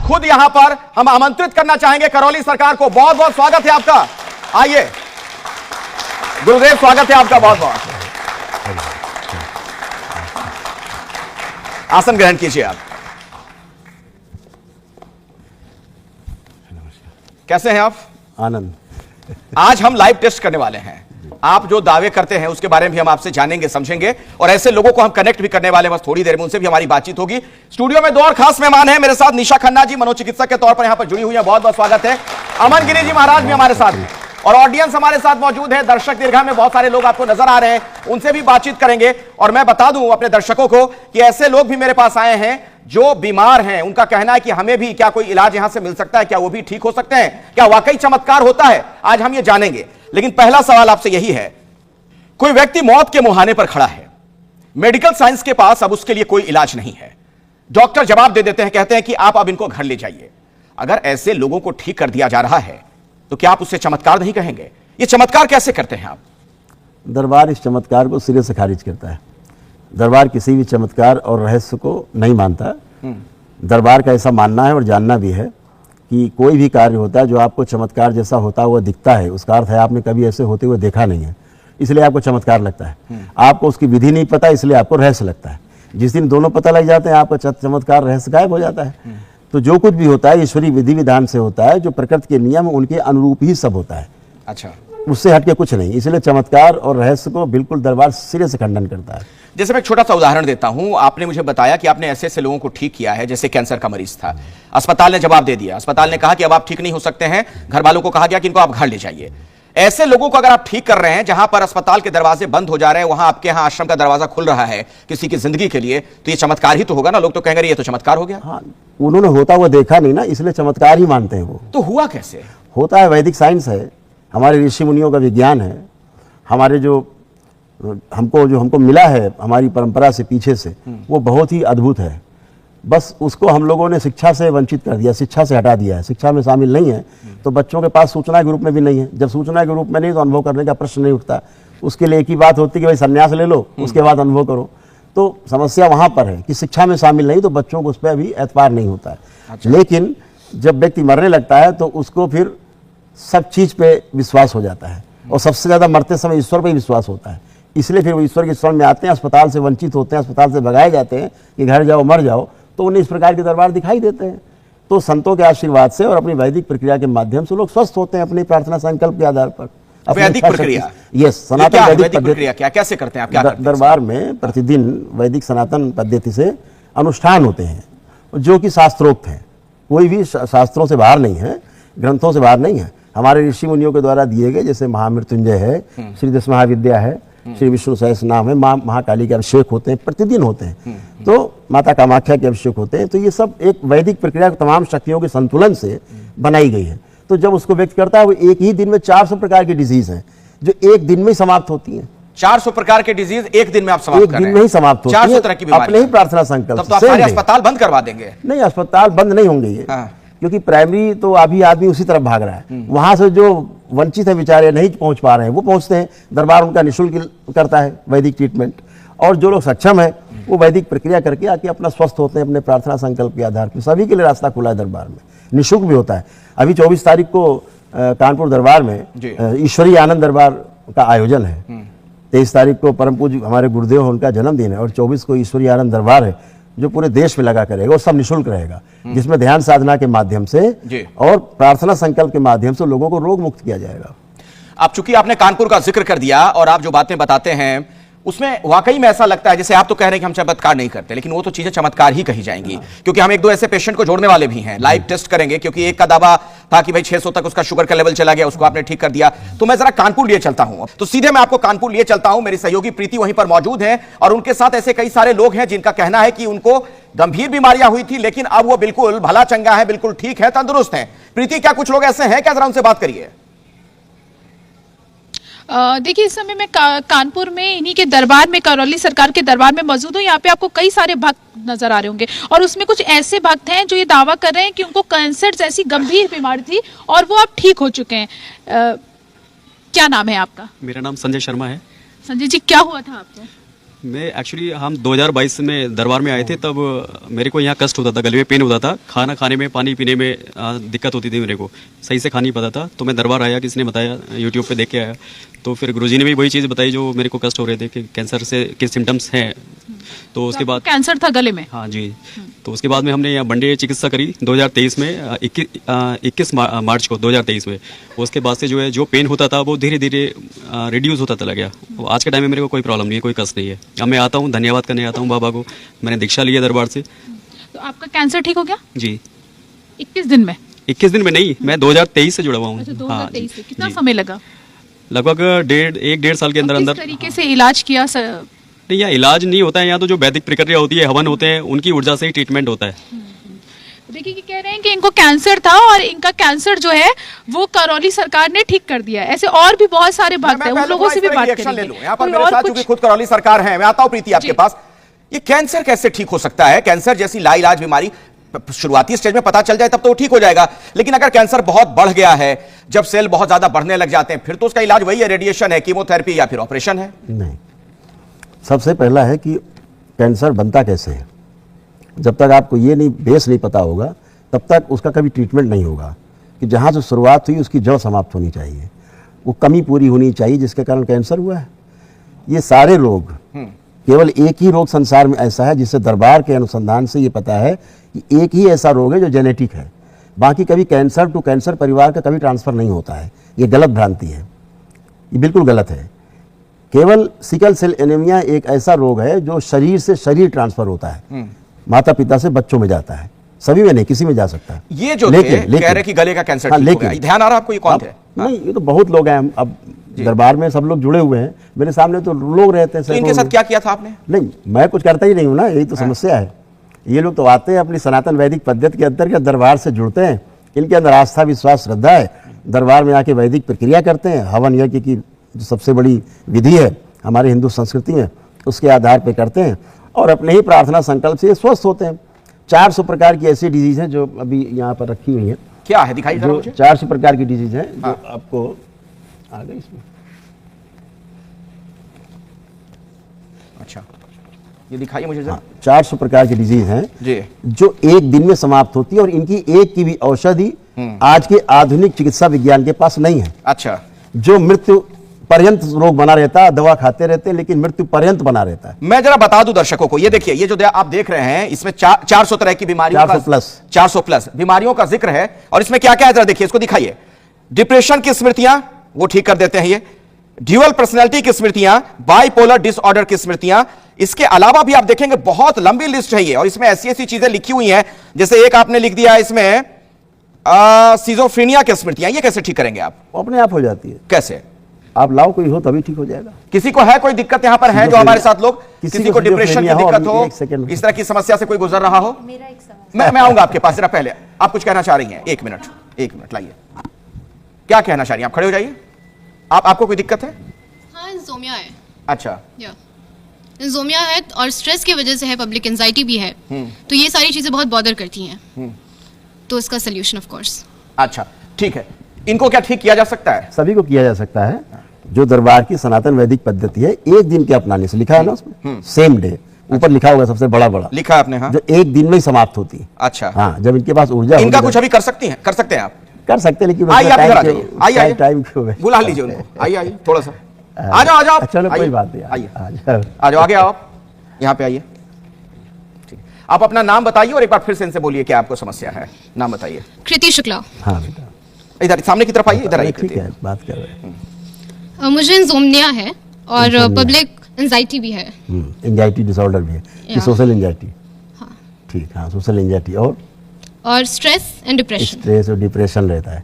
खुद यहां पर हम आमंत्रित करना चाहेंगे करौली सरकार को। बहुत बहुत स्वागत है आपका, आइए गुरुदेव, स्वागत है आपका बहुत बहुत। आसन ग्रहण कीजिए आप। कैसे हैं आप? आनंद। आज हम लाइव टेस्ट करने वाले हैं। आप जो दावे करते हैं उसके बारे में भी हम आपसे जानेंगे, समझेंगे, और ऐसे लोगों को हम कनेक्ट भी करने वाले हैं। बस थोड़ी देर में उनसे भी हमारी बातचीत होगी। स्टूडियो में 2 और खास मेहमान हैं मेरे साथ। निशा खन्ना जी मनोचिकित्सक के तौर पर यहां पर जुड़ी हुई है, बहुत बहुत स्वागत है। अमन गिरी जी महाराज भी हमारे साथ हैं, और ऑडियंस हमारे साथ मौजूद है। दर्शक दीर्घा में बहुत सारे लोग आपको नजर आ रहे हैं, उनसे भी बातचीत करेंगे। और मैं बता दूं अपने दर्शकों को कि ऐसे लोग भी मेरे पास आए हैं जो बीमार हैं। उनका कहना है कि हमें भी क्या कोई इलाज यहां से मिल सकता है, क्या वो भी ठीक हो सकते हैं, क्या वाकई चमत्कार होता है? आज हम ये जानेंगे। लेकिन पहला सवाल आपसे यही है, कोई व्यक्ति मौत के मुहाने पर खड़ा है, मेडिकल साइंस के पास अब उसके लिए कोई इलाज नहीं है, डॉक्टर जवाब दे देते हैं, कहते हैं कि आप अब इनको घर ले जाइए। अगर ऐसे लोगों को ठीक कर दिया जा रहा है तो क्या आप उससे चमत्कार नहीं कहेंगे? ये चमत्कार कैसे करते हैं आप? दरबार इस चमत्कार को सिरे से खारिज करता है। दरबार किसी भी चमत्कार और रहस्य को नहीं मानता। दरबार का ऐसा मानना है और जानना भी है कि कोई भी कार्य होता है जो आपको चमत्कार जैसा होता हुआ दिखता है, उसका अर्थ है आपने कभी ऐसे होते हुए देखा नहीं है, इसलिए आपको चमत्कार लगता है। आपको उसकी विधि नहीं पता, इसलिए आपको रहस्य लगता है। जिस दिन दोनों पता लग जाते हैं आपका चमत्कार रहस्य गायब हो जाता है। तो जो कुछ भी होता है ईश्वरीय विधि विधान से होता है, जो प्रकृति के नियम उनके अनुरूप ही सब होता है। अच्छा, उससे हटके कुछ नहीं। इसलिए चमत्कार और रहस्य को बिल्कुल दरबार सिरे से खंडन करता है। जैसे मैं एक छोटा सा उदाहरण देता हूं। आपने मुझे बताया कि आपने ऐसे ऐसे लोगों को ठीक किया है, जैसे कैंसर का मरीज था, अस्पताल ने जवाब दे दिया, अस्पताल ने कहा कि अब आप ठीक नहीं हो सकते हैं, घर वालों को कहा गया कि इनको आप घर ले जाइए। ऐसे लोगों को अगर आप ठीक कर रहे हैं, जहां पर अस्पताल के दरवाजे बंद हो जा रहे हैं, वहां आपके यहां आश्रम का दरवाजा खुल रहा है किसी की जिंदगी के लिए, तो ये चमत्कार ही तो होगा ना? लोग तो कहेंगे ये तो चमत्कार हो गया। हाँ, उन्होंने होता हुआ देखा नहीं ना, इसलिए चमत्कार ही मानते हैं। वो तो हुआ कैसे? होता है, वैदिक साइंस है, हमारे ऋषि मुनियों का विज्ञान है, हमारे जो हमको मिला है हमारी परंपरा से पीछे से, वो बहुत ही अद्भुत है। बस उसको हम लोगों ने शिक्षा से वंचित कर दिया, शिक्षा से हटा दिया है। शिक्षा में शामिल नहीं है तो बच्चों के पास सूचना के रूप में भी नहीं है। जब सूचना के रूप में नहीं तो अनुभव करने का प्रश्न नहीं उठता। उसके लिए एक ही बात होती है कि भाई संन्यास ले लो, उसके बाद अनुभव करो। तो समस्या वहां पर है कि शिक्षा में शामिल नहीं तो बच्चों को उस पर भी एतबार नहीं होता है। अच्छा। लेकिन जब व्यक्ति मरने लगता है तो उसको फिर सब चीज पे विश्वास हो जाता है, और सबसे ज्यादा मरते समय ईश्वर पर ही विश्वास होता है। इसलिए फिर वो ईश्वर के शरण में आते हैं, अस्पताल से वंचित होते हैं, अस्पताल से भगाए जाते हैं कि घर जाओ मर जाओ, तो उन्हें इस प्रकार के दरबार दिखाई देते हैं। तो संतों के आशीर्वाद से और अपनी वैदिक प्रक्रिया के माध्यम से लोग स्वस्थ होते हैं अपनी प्रार्थना संकल्प के आधार पर। वैदिक प्रक्रिया, यस, सनातन वैदिक प्रक्रिया क्या कैसे करते हैं आप? क्या दरबार में प्रतिदिन वैदिक सनातन पद्धति से अनुष्ठान होते हैं जो कि शास्त्रोक्त हैं, कोई भी शास्त्रों से बाहर नहीं है, ग्रंथों से बाहर नहीं है, हमारे ऋषि मुनियों के द्वारा दिए गए। जैसे महामृत्युंजय है, श्री दश महाविद्या है, श्री विष्णु सहस्र नाम है, माँ महाकाली के अभिषेक होते हैं, प्रतिदिन होते हैं, तो माता कामाख्या के अभिषेक होते हैं। तो ये सब एक वैदिक प्रक्रिया तमाम शक्तियों के संतुलन से बनाई गई है। तो जब उसको व्यक्त करता है, वो एक ही दिन में 400 प्रकार की डिजीज हैं जो एक दिन में ही समाप्त होती हैं। 400 प्रकार के डिजीज एक दिन में आप समाप्त एक दिन में ही समाप्त होती है, 400 तरह की बीमारी अपने ही प्रार्थना संकल्प। तब तो आप सारे अस्पताल बंद करवा देंगे। नहीं, अस्पताल बंद नहीं होंगे ये, क्योंकि प्राइमरी तो अभी आदमी उसी तरफ भाग रहा है। वहां से जो वंचित है बेचारे, नहीं पहुंच पा रहे हैं, वो पहुंचते हैं। दरबार उनका निःशुल्क करता है वैदिक ट्रीटमेंट, और जो लोग सक्षम है वो वैदिक प्रक्रिया करके आके अपना स्वस्थ होते हैं अपने प्रार्थना संकल्प के आधार पर। सभी के लिए रास्ता खुला है दरबार में, निःशुल्क भी होता है। अभी 24 तारीख को कानपुर दरबार में ईश्वरीय आनंद दरबार का आयोजन है। 23 तारीख को परम पूज्य हमारे गुरुदेव हैं, उनका जन्मदिन है, और 24 को ईश्वरीय आनंद दरबार है जो पूरे देश में लगा करेगा, और सब निःशुल्क रहेगा, जिसमें ध्यान साधना के माध्यम से और प्रार्थना संकल्प के माध्यम से लोगों को रोग मुक्त किया जाएगा। आप चूंकि आपने कानपुर का जिक्र कर दिया, और आप जो बातें बताते हैं उसमें वाकई में ऐसा लगता है, जैसे आप तो कह रहे हैं कि हम चमत्कार नहीं करते, लेकिन वो तो चीजें चमत्कार ही कही जाएंगी, क्योंकि हम 1-2 ऐसे पेशेंट को जोड़ने वाले भी हैं, लाइव टेस्ट करेंगे। क्योंकि एक का दावा था कि भाई 600 तक उसका शुगर का लेवल चला गया, उसको आपने ठीक कर दिया। तो मैं जरा कानपुर लिए चलता हूं, तो सीधे मैं आपको कानपुर लिए चलता हूं। मेरी सहयोगी प्रीति वहीं पर मौजूद है, और उनके साथ ऐसे कई सारे लोग हैं जिनका कहना है कि उनको गंभीर बीमारियां हुई थी, लेकिन अब वो बिल्कुल भला चंगा है, बिल्कुल ठीक है, तंदुरुस्त है। प्रीति, क्या कुछ लोग ऐसे हैं क्या? जरा उनसे बात करिए। देखिए, इस समय मैं कानपुर में इन्हीं के दरबार में, करौली सरकार के दरबार में मौजूद हूँ। यहाँ पे आपको कई सारे भक्त नजर आ रहे होंगे, और उसमें कुछ ऐसे भक्त हैं जो ये दावा कर रहे हैं कि उनको कैंसर जैसी गंभीर बीमारी थी और वो अब ठीक हो चुके हैं। क्या नाम है आपका? मेरा नाम संजय शर्मा है। संजय जी, क्या हुआ था आपको? मैं एक्चुअली हम 2022 में दरबार में आए थे, तब मेरे को यहाँ कष्ट होता था, गले में पेन होता था, खाना खाने में, पानी पीने में दिक्कत होती थी, मेरे को सही से खा नहीं पाता था। तो मैं दरबार आया, किसी ने बताया, यूट्यूब पे देख के आया, तो फिर गुरुजी ने भी वही चीज़ बताई जो मेरे को कष्ट हो रहे थे कि कैंसर से किस सिम्टम्स हैं। तो उसके बाद कैंसर था गले में? हाँ जी। तो उसके बाद में हमने यहाँ बंडे चिकित्सा करी 2023 में, 21 मार्च को 2023 में। उसके बाद से जो है, जो पेन होता था वो धीरे धीरे रिड्यूस होता चला गया। आज के टाइम में मेरे को कोई प्रॉब्लम नहीं है, कोई कष्ट नहीं है। अब मैं आता हूँ, धन्यवाद करने आता हूँ बाबा को, मैंने दीक्षा लिया दरबार से। तो आपका कैंसर ठीक हो गया जी। 21 दिन में? 21 दिन में नहीं, मैं 2023 से जुड़ा हुआ हूँ। अच्छा, हाँ 2023 से। कितना जी। समय लगा? लगभग 1.5 साल के अंदर किस अंदर। तरीके से इलाज किया नहीं, यहाँ इलाज नहीं होता है, यहाँ तो जो वैदिक प्रक्रिया होती है, हवन होते हैं, उनकी ऊर्जा से ही ट्रीटमेंट होता है। देखिए कि कह रहे हैं कि इनको कैंसर था और इनका कैंसर जो है वो करौली सरकार ने ठीक कर दिया है। ऐसे और भी बहुत सारे भक्त हैं, उन लोगों से भी बात करेंगे। यहाँ पर मेरे साथ चूंकि खुद करौली सरकार है, मैं आता हूं प्रीति आपके पास। ये कैंसर कैसे ठीक हो सकता है? कैंसर जैसी लाइलाज बीमारी शुरुआती स्टेज में पता चल जाए तब तो ठीक हो जाएगा, लेकिन अगर कैंसर बहुत बढ़ गया है, जब सेल बहुत ज्यादा बढ़ने लग जाते हैं, फिर तो उसका इलाज वही है, रेडिएशन है, कीमोथेरेपी या फिर ऑपरेशन है? नहीं, सबसे पहला है कि कैंसर बनता कैसे है। जब तक आपको ये नहीं, बेस नहीं पता होगा, तब तक उसका कभी ट्रीटमेंट नहीं होगा। कि जहाँ से शुरुआत हुई उसकी जड़ समाप्त होनी चाहिए, वो कमी पूरी होनी चाहिए जिसके कारण कैंसर हुआ है। ये सारे रोग, केवल एक ही रोग संसार में ऐसा है जिसे दरबार के अनुसंधान से ये पता है कि एक ही ऐसा रोग है जो जेनेटिक है। बाकी कभी कैंसर टू कैंसर परिवार का कभी ट्रांसफर नहीं होता है। ये गलत भ्रांति है, ये बिल्कुल गलत है। केवल सिकल सेल एनीमिया एक ऐसा रोग है जो शरीर से शरीर ट्रांसफर होता है, माता पिता से बच्चों में जाता है, सभी में नहीं, किसी में जा सकता है। ये जो लेकिन कह रहे कि गले का कैंसर ठीक हो गया, ध्यान आ रहा आपको? ये कौन थे? नहीं, ये तो बहुत लोग हैं, अब दरबार में सब लोग जुड़े हुए हैं, मेरे सामने तो लोग रहते हैं। तो इनके साथ क्या किया था आपने? नहीं, मैं कुछ करता ही नहीं हूँ ना, यही तो समस्या है। ये लोग तो आते हैं अपनी सनातन वैदिक पद्धति के अंतर्गत दरबार से जुड़ते हैं, इनके अंदर आस्था विश्वास श्रद्धा है, दरबार में आके वैदिक प्रक्रिया करते हैं, हवन यज्ञ की जो सबसे बड़ी विधि है हमारे हिंदू संस्कृति में, उसके आधार पर करते हैं और अपने ही प्रार्थना संकल्प से स्वस्थ होते हैं। 400 प्रकार की ऐसी डिजीज हैं जो अभी यहाँ पर रखी हुई हैं। क्या है, दिखाई जो 400 प्रकार की डिजीज हैं जो आपको आ गई इसमें। अच्छा, ये दिखाइए मुझे जरा। 400 प्रकार की डिजीज हैं जी, जो एक दिन में समाप्त होती है और इनकी एक की भी औषधि आज के आधुनिक चिकित्सा विज्ञान के पास नहीं है। अच्छा, जो मृत्यु पर्यंत रोग बना रहता है, दवा खाते रहते हैं लेकिन मृत्यु पर्यंत बना रहता है। मैं जरा बता दूं दर्शकों को, ये देखिए, ये जो आप देख रहे हैं इसमें 400 तरह की बीमारियों 400 प्लस बीमारियों का जिक्र है। और इसमें क्या क्या है जरा देखिए, इसको दिखाइए। डिप्रेशन की स्मृतियां वो ठीक कर देते हैं, ये ड्यूअल पर्सनैलिटी की स्मृतियां, बाइपोलर डिसऑर्डर की स्मृतियां। इसके अलावा भी आप देखेंगे बहुत लंबी लिस्ट है ये, और इसमें ऐसी ऐसी चीजें लिखी हुई हैं, जैसे एक आपने लिख दिया इसमें सिजोफ्रेनिया की स्मृतियां। ये कैसे ठीक करेंगे आप? अपने आप हो जाती है। कैसे? आप लाओ, कोई हो तभी ठीक हो जाएगा। किसी को है कोई दिक्कत यहाँ पर है जो हमारे साथ लोग, किसी को डिप्रेशन की दिक्कत हो, इस तरह की समस्या से कोई गुजर रहा हो? मैं आऊंगा आपके पास। जरा पहले आप कुछ कहना चाह रही हैं? एक मिनट लाइए, क्या कहना चाह रही हैं आप? खड़े हो जाइए। आपको कोई दिक्कत है? हाँ, इंसोमिया है। अच्छा, इंसोमिया है और स्ट्रेस की वजह से है, पब्लिक एंजाइटी भी है, तो ये सारी चीजें बहुत बॉदर करती हैं। तो इसका सोल्यूशन ऑफ कोर्स। अच्छा, ठीक है। इनको क्या ठीक किया जा सकता है? सभी को किया जा सकता है। जो दरबार की सनातन वैदिक पद्धति है, एक दिन के अपनाने से, लिखा है ना उसमें, सेम डे ऊपर लिखा होगा, सबसे बड़ा लिखा है आपने, हाँ? जो एक दिन में ही समाप्त होती है। अच्छा, हाँ, जब इनके पास ऊर्जा, इनका कुछ अभी कर सकते हैं आप? कर सकते हैं, लेकिन आइए, टाइम क्यों है? बुला लीजिए उनको। आइए थोड़ा सा, आ जाओ। चलो कोई बात नहीं, आइए, आ जाओ, आगे आओ, आप यहाँ पे आइए। ठीक, आप अपना नाम बताइए और एक बार फिर से इनसे बोलिए क्या आपको समस्या है। नाम बताइए। कृति शुक्ला। हाँ बेटा, इधर सामने की तरफ आइए, इधर आइए। ठीक है, बात कर रहे हैं। मुझे इंसोम्निया है और पब्लिक एंजाइटी भी है। एंजाइटी डिसऑर्डर भी है, सोशल एंजाइटी। हाँ, ठीक, हाँ, सोशल एंजाइटी और स्ट्रेस एंड डिप्रेशन। स्ट्रेस और डिप्रेशन रहता है।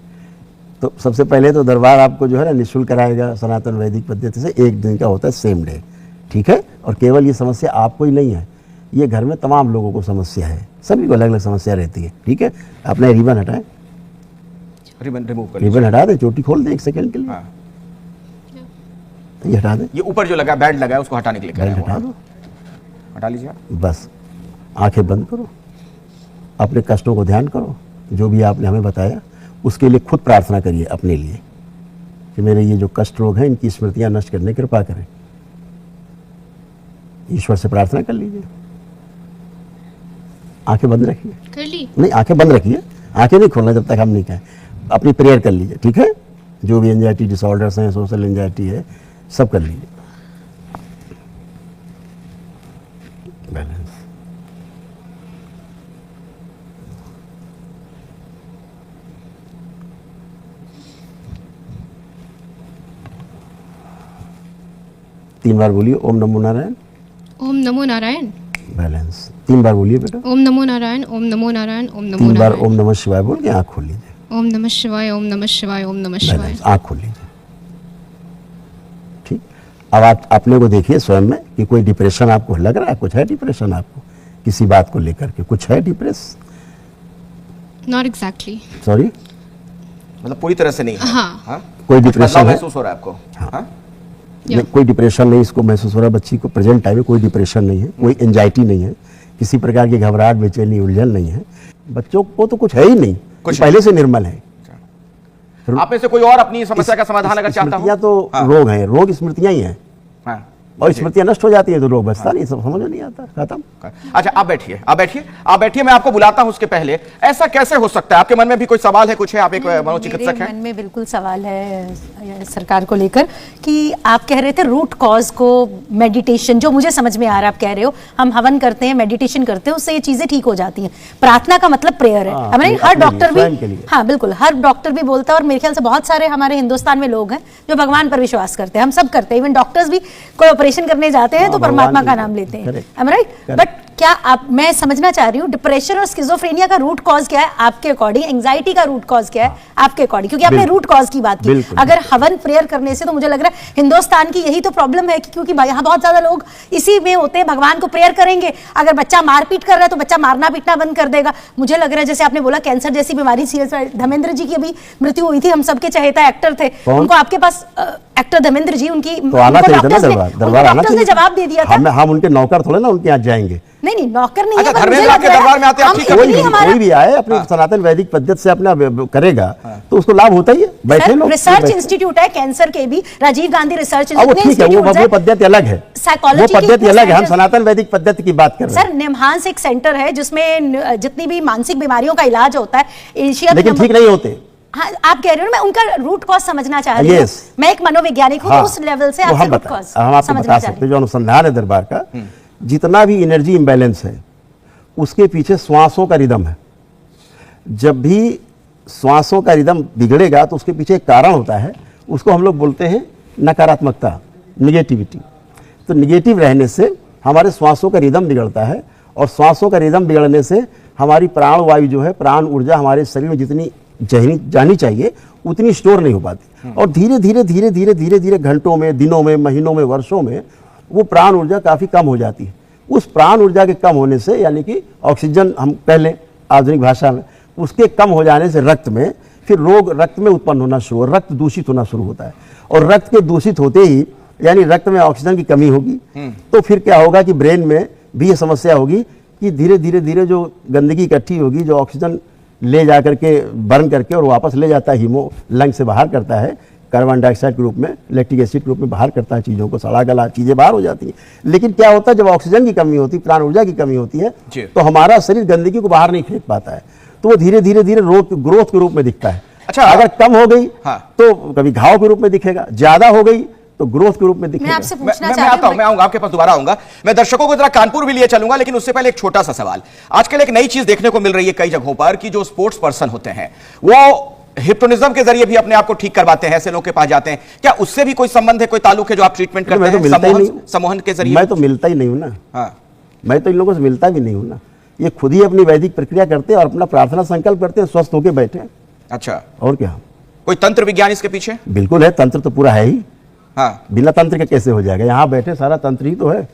तो सबसे पहले तो दरबार आपको जो है ना निःशुल्क कराएगा सनातन वैदिक पद्धति से, एक दिन का होता है, सेम डे। ठीक है, और केवल ये समस्या आपको ही नहीं है, ये घर में तमाम लोगों को समस्या है, सभी को अलग अलग समस्या रहती है। ठीक है, अपना रिबन हटाएं, रिबन हटा दें, चोटी खोल दें 1 सेकंड के लिए। हाँ। ये हटा दें, ये ऊपर जो लगा बैंड लगा है उसको हटाने के लिए बैंड हटा दो, हटा लीजिए। बस आंखें बंद करो, अपने कष्टों को ध्यान करो, जो भी आपने हमें बताया उसके लिए खुद प्रार्थना करिए अपने लिए कि मेरे ये जो कष्ट रोग हैं इनकी स्मृतियां नष्ट करने की कृपा करें। ईश्वर से प्रार्थना कर लीजिए, आंखें बंद रखिए। कर ली। नहीं, आंखें बंद रखिए, आंखें नहीं खोलना जब तक हम नहीं कहें। अपनी प्रेयर कर लीजिए, ठीक है। जो भी एंजाइटी डिसऑर्डर्स हैं, सोशल एंजाइटी है, सब कर लीजिए। बैलेंस। तीन बार बोलिए ओम नमो नारायण। ओम नमो नारायण। बैलेंस। 3 बार बोलिए बेटा। ओम नमो नारायण, ओम नमो नारायण, ओम नमो 3 बार नारायण। ओम नमः शिवाय बोल के आँख खोल लीजिए। ओम नमः शिवाय, ओम नमः शिवाय, ओम नमः शिवाय। बैलेंस। आँख खोल लीजिए। ठीक। अब आप अपने को देखिए स्वयं में कि कोई डिप्रेशन आपको लग रहा है, कुछ है डिप्रेशन आपको किसी बात को लेकर के, कुछ है डिप्रेस? Not exactly. सॉरी, मतलब पूरी तरह से नहीं है। हाँ। कोई कुछ डिप्रेशन बदलाव है? महसूस हो रहा है आपको? हाँ? नहीं, कोई डिप्रेशन नहीं इसको महसूस हो रहा है बच्ची को। प्रेजेंट टाइम में कोई डिप्रेशन नहीं है, कोई एंजाइटी नहीं है, किसी प्रकार की घबराहट, बेचैनी, उलझन नहीं है। बच्चों को तो कुछ है ही नहीं, कुछ पहले से निर्मल है। आप में से कोई और अपनी समस्या का समाधान अगर चाहता हो? स्मृतियां तो रोग हैं, रोग स्मृतियां ही हैं, हाँ। और स्मृतियां नष्ट हो जाती है तो रोग बचता नहीं, सब समझ में नहीं आता, खत्म। अच्छा, आप बैठिए, आप बैठिए, आप बैठिए। मैं आपको बुलाता हूं उसके पहले। ऐसा कैसे हो सकता है? आपके मन में भी कोई सवाल है, कुछ है? आप एक मनोचिकित्सक मेरे हैं। मन में बिल्कुल सवाल है सरकार को लेकर कि आप कह रहे थे रूट कॉज को मेडिटेशन, जो मुझे समझ में आ रहा है, आप कह रहे हो हम हवन करते हैं, मेडिटेशन करते हैं, उससे ये चीजें ठीक हो जाती हैं। प्रार्थना का मतलब प्रेयर है। हमारे हर डॉक्टर भी, हाँ बिल्कुल, हर डॉक्टर भी बोलता है, और मेरे ख्याल से बहुत सारे हमारे हिंदुस्तान में लोग हैं जो भगवान पर विश्वास करते हैं। हम सब करते हैं, इवन डॉक्टर्स भी कोई ऑपरेशन करने जाते हैं तो परमात्मा का नाम लेते हैं। am I right? बट क्या आप, मैं समझना चाह रही हूँ डिप्रेशन और स्किज़ोफ्रेनिया का रूट कॉज क्या है आपके अकॉर्डिंग, एंजाइटी का रूट कॉज क्या है आपके अकॉर्डिंग? क्योंकि आपने रूट कॉज की बात की। अगर हवन प्रेयर करने से, तो मुझे लग रहा है हिंदुस्तान की यही तो प्रॉब्लम है, क्योंकि यहाँ बहुत ज्यादा लोग इसी में होते हैं, भगवान को प्रेयर करेंगे, अगर बच्चा मारपीट कर रहा है तो बच्चा मारना पीटना बंद कर देगा। मुझे लग रहा है जैसे आपने बोला कैंसर जैसी बीमारी, धर्मेंद्र जी की अभी मृत्यु हुई थी, हम सबके चहेता एक्टर थे, उनको आपके पास एक्टर धर्मेंद्र जी, उनकी तो आना चाहिए था ना दरबार, डॉक्टर्स ने जवाब दे दिया था। हम उनके नौकर थोड़े ना उनके यहाँ जाएंगे। नहीं, नौकर नहीं अच्छा, है, पर धर्मेंद्र मुझे लग आपके रहा है दरबार में आते हैं, आप हम ठीक इतनी हमारा- कोई भी आए अपने सनातन वैदिक पद्धति से अपना करेगा तो उसको लाभ होता ही है। बैठे लोग, रिसर्च इंस्टीट्यूट है कैंसर के भी, राजीव गांधी रिसर्च वो ठीक है, वो पद्धति अलग है, वो पद्धति अलग है। हम सनातन वैदिक पद्धति की बात कर रहे हैं। सर, निम्हांस एक सेंटर है जिसमें जितनी भी मानसिक बीमारियों का इलाज होता है, एशिया लेकिन ठीक नहीं होते। हाँ, आप कह रहे हो ना, मैं उनका रूट कॉज समझना चाह रही हूँ। मैं एक मनोवैज्ञानिक हूँ, तो उस लेवल से आपसे रूट कॉज हम आपको बता सकते हैं। जो अनुसंधान है दरबार का, जितना भी एनर्जी इम्बैलेंस है उसके पीछे श्वासों का रिदम है। जब भी श्वासों का रिदम बिगड़ेगा तो उसके पीछे एक कारण होता है, उसको हम लोग बोलते हैं नकारात्मकता, निगेटिविटी। तो निगेटिव रहने से हमारे श्वासों का रिदम बिगड़ता है, और श्वासों का रिदम बिगड़ने से हमारी प्राण वायु जो है, प्राण ऊर्जा हमारे शरीर में जितनी जानी चाहिए उतनी स्टोर नहीं हो पाती, और धीरे धीरे धीरे धीरे धीरे धीरे घंटों में, दिनों में, महीनों में, वर्षों में वो प्राण ऊर्जा काफ़ी कम हो जाती है। उस प्राण ऊर्जा के कम होने से, यानी कि ऑक्सीजन हम कह लें आधुनिक भाषा में, उसके कम हो जाने से रक्त में फिर रोग, रक्त में उत्पन्न होना शुरू, रक्त दूषित होना शुरू होता है। और रक्त के दूषित होते ही, यानी रक्त में ऑक्सीजन की कमी होगी, तो फिर क्या होगा कि ब्रेन में भी ये समस्या होगी कि धीरे धीरे धीरे जो गंदगी इकट्ठी होगी, जो ऑक्सीजन ले जा करके बर्न करके और वापस ले जाता है, हीमो लंग से बाहर करता है, कार्बन डाइऑक्साइड के रूप में, लैक्टिक एसिड के रूप में बाहर करता है चीज़ों को, सड़ा गला चीज़ें बाहर हो जाती हैं। लेकिन क्या होता है, जब ऑक्सीजन की कमी होती है, प्राण ऊर्जा की कमी होती है, तो हमारा शरीर गंदगी को बाहर नहीं फेंक पाता है, तो वो धीरे धीरे धीरे रोग, ग्रोथ के रूप में दिखता है। अच्छा, अगर कम हो गई हाँ, तो कभी घाव के रूप में दिखेगा, ज्यादा हो गई तो ग्रोथ के रूप में दिखेगा। मैं आपसे पूछना मैं आता हूं, मैं आऊंगा आपके पास, दोबारा आऊंगा। मैं दर्शकों को जरा कानपुर भी लिए चलूंगा, लेकिन उससे पहले एक छोटा सा सवाल। आजकल एक नई चीज देखने को मिल रही है कई जगहों पर कि जो स्पोर्ट्स पर्सन होते हैं वो हिप्नोटिज्म के जरिए भी अपने आप को ठीक करवाते हैं, ऐसे लोगों के पास जाते हैं। क्या उससे भी कोई संबंध है, कोई ताल्लुक है जो आप ट्रीटमेंट करते हैं सम्मोहन के जरिए? मैं तो मिलता ही नहीं हूं ना। हाँ, मैं तो इन लोगों से मिलता भी नहीं हूं ना। ये खुद ही अपनी वैदिक प्रक्रिया करते हैं और अपना प्रार्थना संकल्प करते हैं, स्वस्थ होकर बैठे। अच्छा, और क्या, कोई तंत्र विज्ञान इसके पीछे? बिल्कुल है, तंत्र तो पूरा है ही। हाँ, बिना तंत्र के कैसे हो जाएगा? यहाँ बैठे सारा तंत्र ही तो है।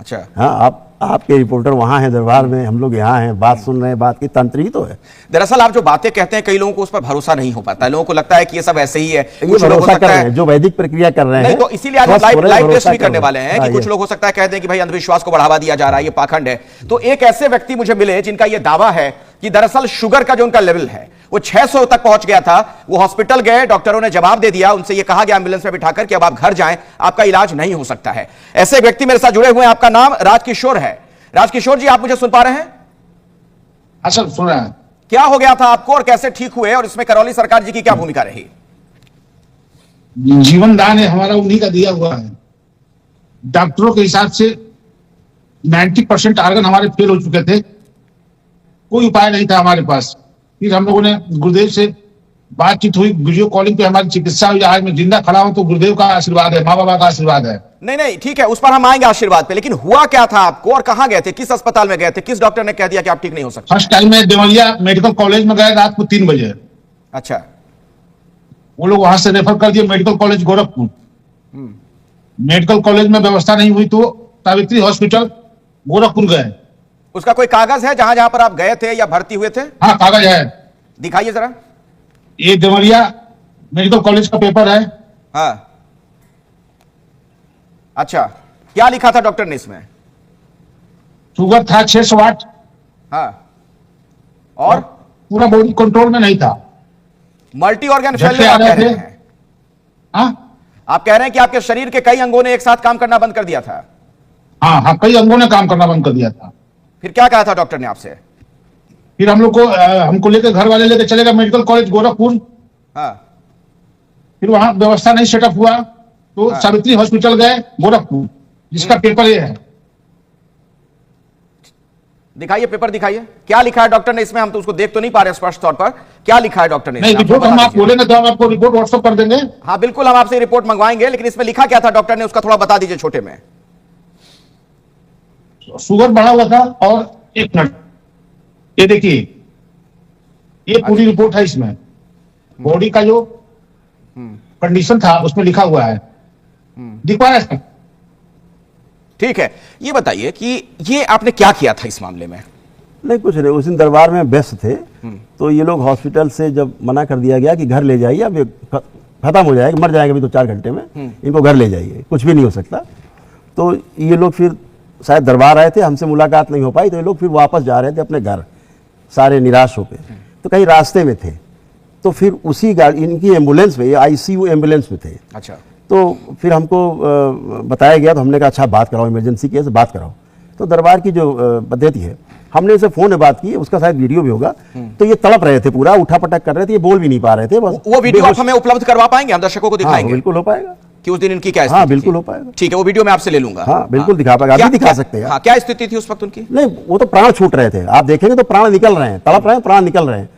अच्छा, हाँ, आपके रिपोर्टर वहां हैं दरबार में, हम लोग यहाँ हैं, बात सुन रहे हैं, बात की तंत्र ही तो है। दरअसल आप जो बातें कहते हैं, कई लोगों को उस पर भरोसा नहीं हो पाता है, लोगों को लगता है कि ये सब ऐसे ही है। ये भरोसा कर रहे हैं जो वैदिक प्रक्रिया कर रहे हैं। नहीं, तो इसीलिए आज लाइव टेस्ट भी करने वाले हैं कि कुछ लोग हो सकता है कहते हैं कि भाई अंधविश्वास को बढ़ावा दिया जा रहा है, ये पाखंड है। तो एक ऐसे व्यक्ति मुझे मिले जिनका ये दावा है कि दरअसल शुगर का जो उनका लेवल है वो 600 तक पहुंच गया था। वो हॉस्पिटल गए, डॉक्टरों ने जवाब दे दिया, उनसे ये कहा गया एम्बुलेंस में बिठाकर कि अब आप घर जाएं, आपका इलाज नहीं हो सकता है। ऐसे व्यक्ति मेरे साथ जुड़े हुए हैं। आपका नाम राजकिशोर है। राजकिशोर जी, आप मुझे सुन पा रहे हैं? अच्छा, सुन रहे हैं। क्या हो गया था आपको और कैसे ठीक हुए, और इसमें करौली सरकार जी की क्या भूमिका रही? जीवन दान है हमारा, उन्हीं का दिया हुआ है। डॉक्टरों के हिसाब से 90% ऑर्गन हमारे फेल हो चुके थे, कोई उपाय नहीं था हमारे पास। फिर हम लोगों ने गुरुदेव से बातचीत हुई, वीडियो कॉलिंग पे हमारी चिकित्सा हुई। आज मैं जिंदा खड़ा हूं तो गुरुदेव का आशीर्वाद है, माँ बाबा का आशीर्वाद है। नहीं, ठीक है, उस पर हम आएंगे आशीर्वाद पे, लेकिन हुआ क्या था आपको और कहां गए थे, किस अस्पताल में गए थे, किस डॉक्टर ने कह दिया कि आप ठीक नहीं हो सकते? फर्स्ट टाइम में देवरिया मेडिकल कॉलेज में गए रात को 3 बजे। अच्छा। वो लोग वहां से रेफर कर दिए medical college Gorakhpur. Medical college में व्यवस्था नहीं हुई तो सावित्री हॉस्पिटल गोरखपुर गए। उसका कोई कागज है जहां जहां पर आप गए थे या भर्ती हुए थे? हाँ, कागज है, दिखाइए जरा। ये देवरिया मेडिकल कॉलेज का पेपर है। हाँ, अच्छा, क्या लिखा था डॉक्टर ने इसमें? शुगर था 608। हाँ, और पूरा बॉडी कंट्रोल में नहीं था। मल्टी ऑर्गन जब से फेलियर आ आप रहे कह रहे थे। हैं? हाँ आप कह रहे हैं कि आपके शरीर के कई अंगों ने एक साथ काम करना बंद कर दिया था? हाँ, कई अंगों ने काम करना बंद कर दिया था। फिर क्या कहा था डॉक्टर ने आपसे? फिर हम लोग को हमको लेकर घर वाले लेकर चले गए मेडिकल कॉलेज गोरखपुर। हाँ, फिर वहां व्यवस्था नहीं सेटअप हुआ तो सावित्री हॉस्पिटल गए गोरखपुर, जिसका पेपर ये है। दिखाइए पेपर, दिखाइए क्या लिखा है डॉक्टर ने इसमें। हम तो उसको देख तो नहीं पा रहे स्पष्ट तौर पर, क्या लिखा है डॉक्टर ने? नहीं, रिपोर्ट हम आप बोलेंगे तो हम आपको रिपोर्ट व्हाट्सएप कर देंगे। हाँ बिल्कुल, हम आपसे रिपोर्ट मंगवाएंगे, लेकिन इसमें लिखा क्या था डॉक्टर ने, उसका थोड़ा बता दीजिए छोटे में। शुगर बढ़ा हुआ था। और एक मिनट, ये देखिए, ये पूरी रिपोर्ट है। इसमें बॉडी का जो कंडीशन था उसमें लिखा हुआ है, दिख पा रहा है? ठीक है, ये बताइए कि ये आपने क्या किया था इस मामले में? नहीं, कुछ नहीं, उस दिन दरबार में व्यस्त थे, तो ये लोग हॉस्पिटल से जब मना कर दिया गया कि घर ले जाइए, अब ये खत्म हो जाएगा, मर जाएंगे अभी तो 4 घंटे में, इनको घर ले जाइए, कुछ भी नहीं हो सकता। तो ये लोग फिर शायद दरबार आए थे, हमसे मुलाकात नहीं हो पाई, तो ये लोग फिर वापस जा रहे थे अपने घर, सारे निराश होकर। तो कहीं रास्ते में थे, तो फिर उसी गाड़ी, इनकी एम्बुलेंस में, ये ICU एम्बुलेंस में थे। अच्छा। तो फिर हमको बताया गया, तो हमने कहा अच्छा बात कराओ, इमरजेंसी केस बात कराओ। तो दरबार की जो पद्धति है, हमने इसे फोन में बात की, उसका शायद वीडियो भी होगा। तो ये तड़प रहे थे, पूरा उठा पटक कर रहे थे, ये बोल भी नहीं पा रहे थे। बस वो वीडियो आप हमें उपलब्ध करवा पाएंगे, हम दर्शकों को हाँ, दिखाएंगे? बिल्कुल हो पाएगा कि उस दिन इनकी क्या स्थिति हाँ, थी? बिल्कुल हो पाएगा। ठीक है, वो वीडियो मैं आपसे ले लूंगा। हाँ, बिल्कुल दिखा पाएगा, अभी दिखा सकते हैं। हाँ, क्या स्थिति थी उस वक्त उनकी? नहीं, वो तो प्राण छूट रहे थे, आप देखेंगे तो प्राण निकल रहे हैं, तड़प रहे हैं, प्राण निकल रहे हैं।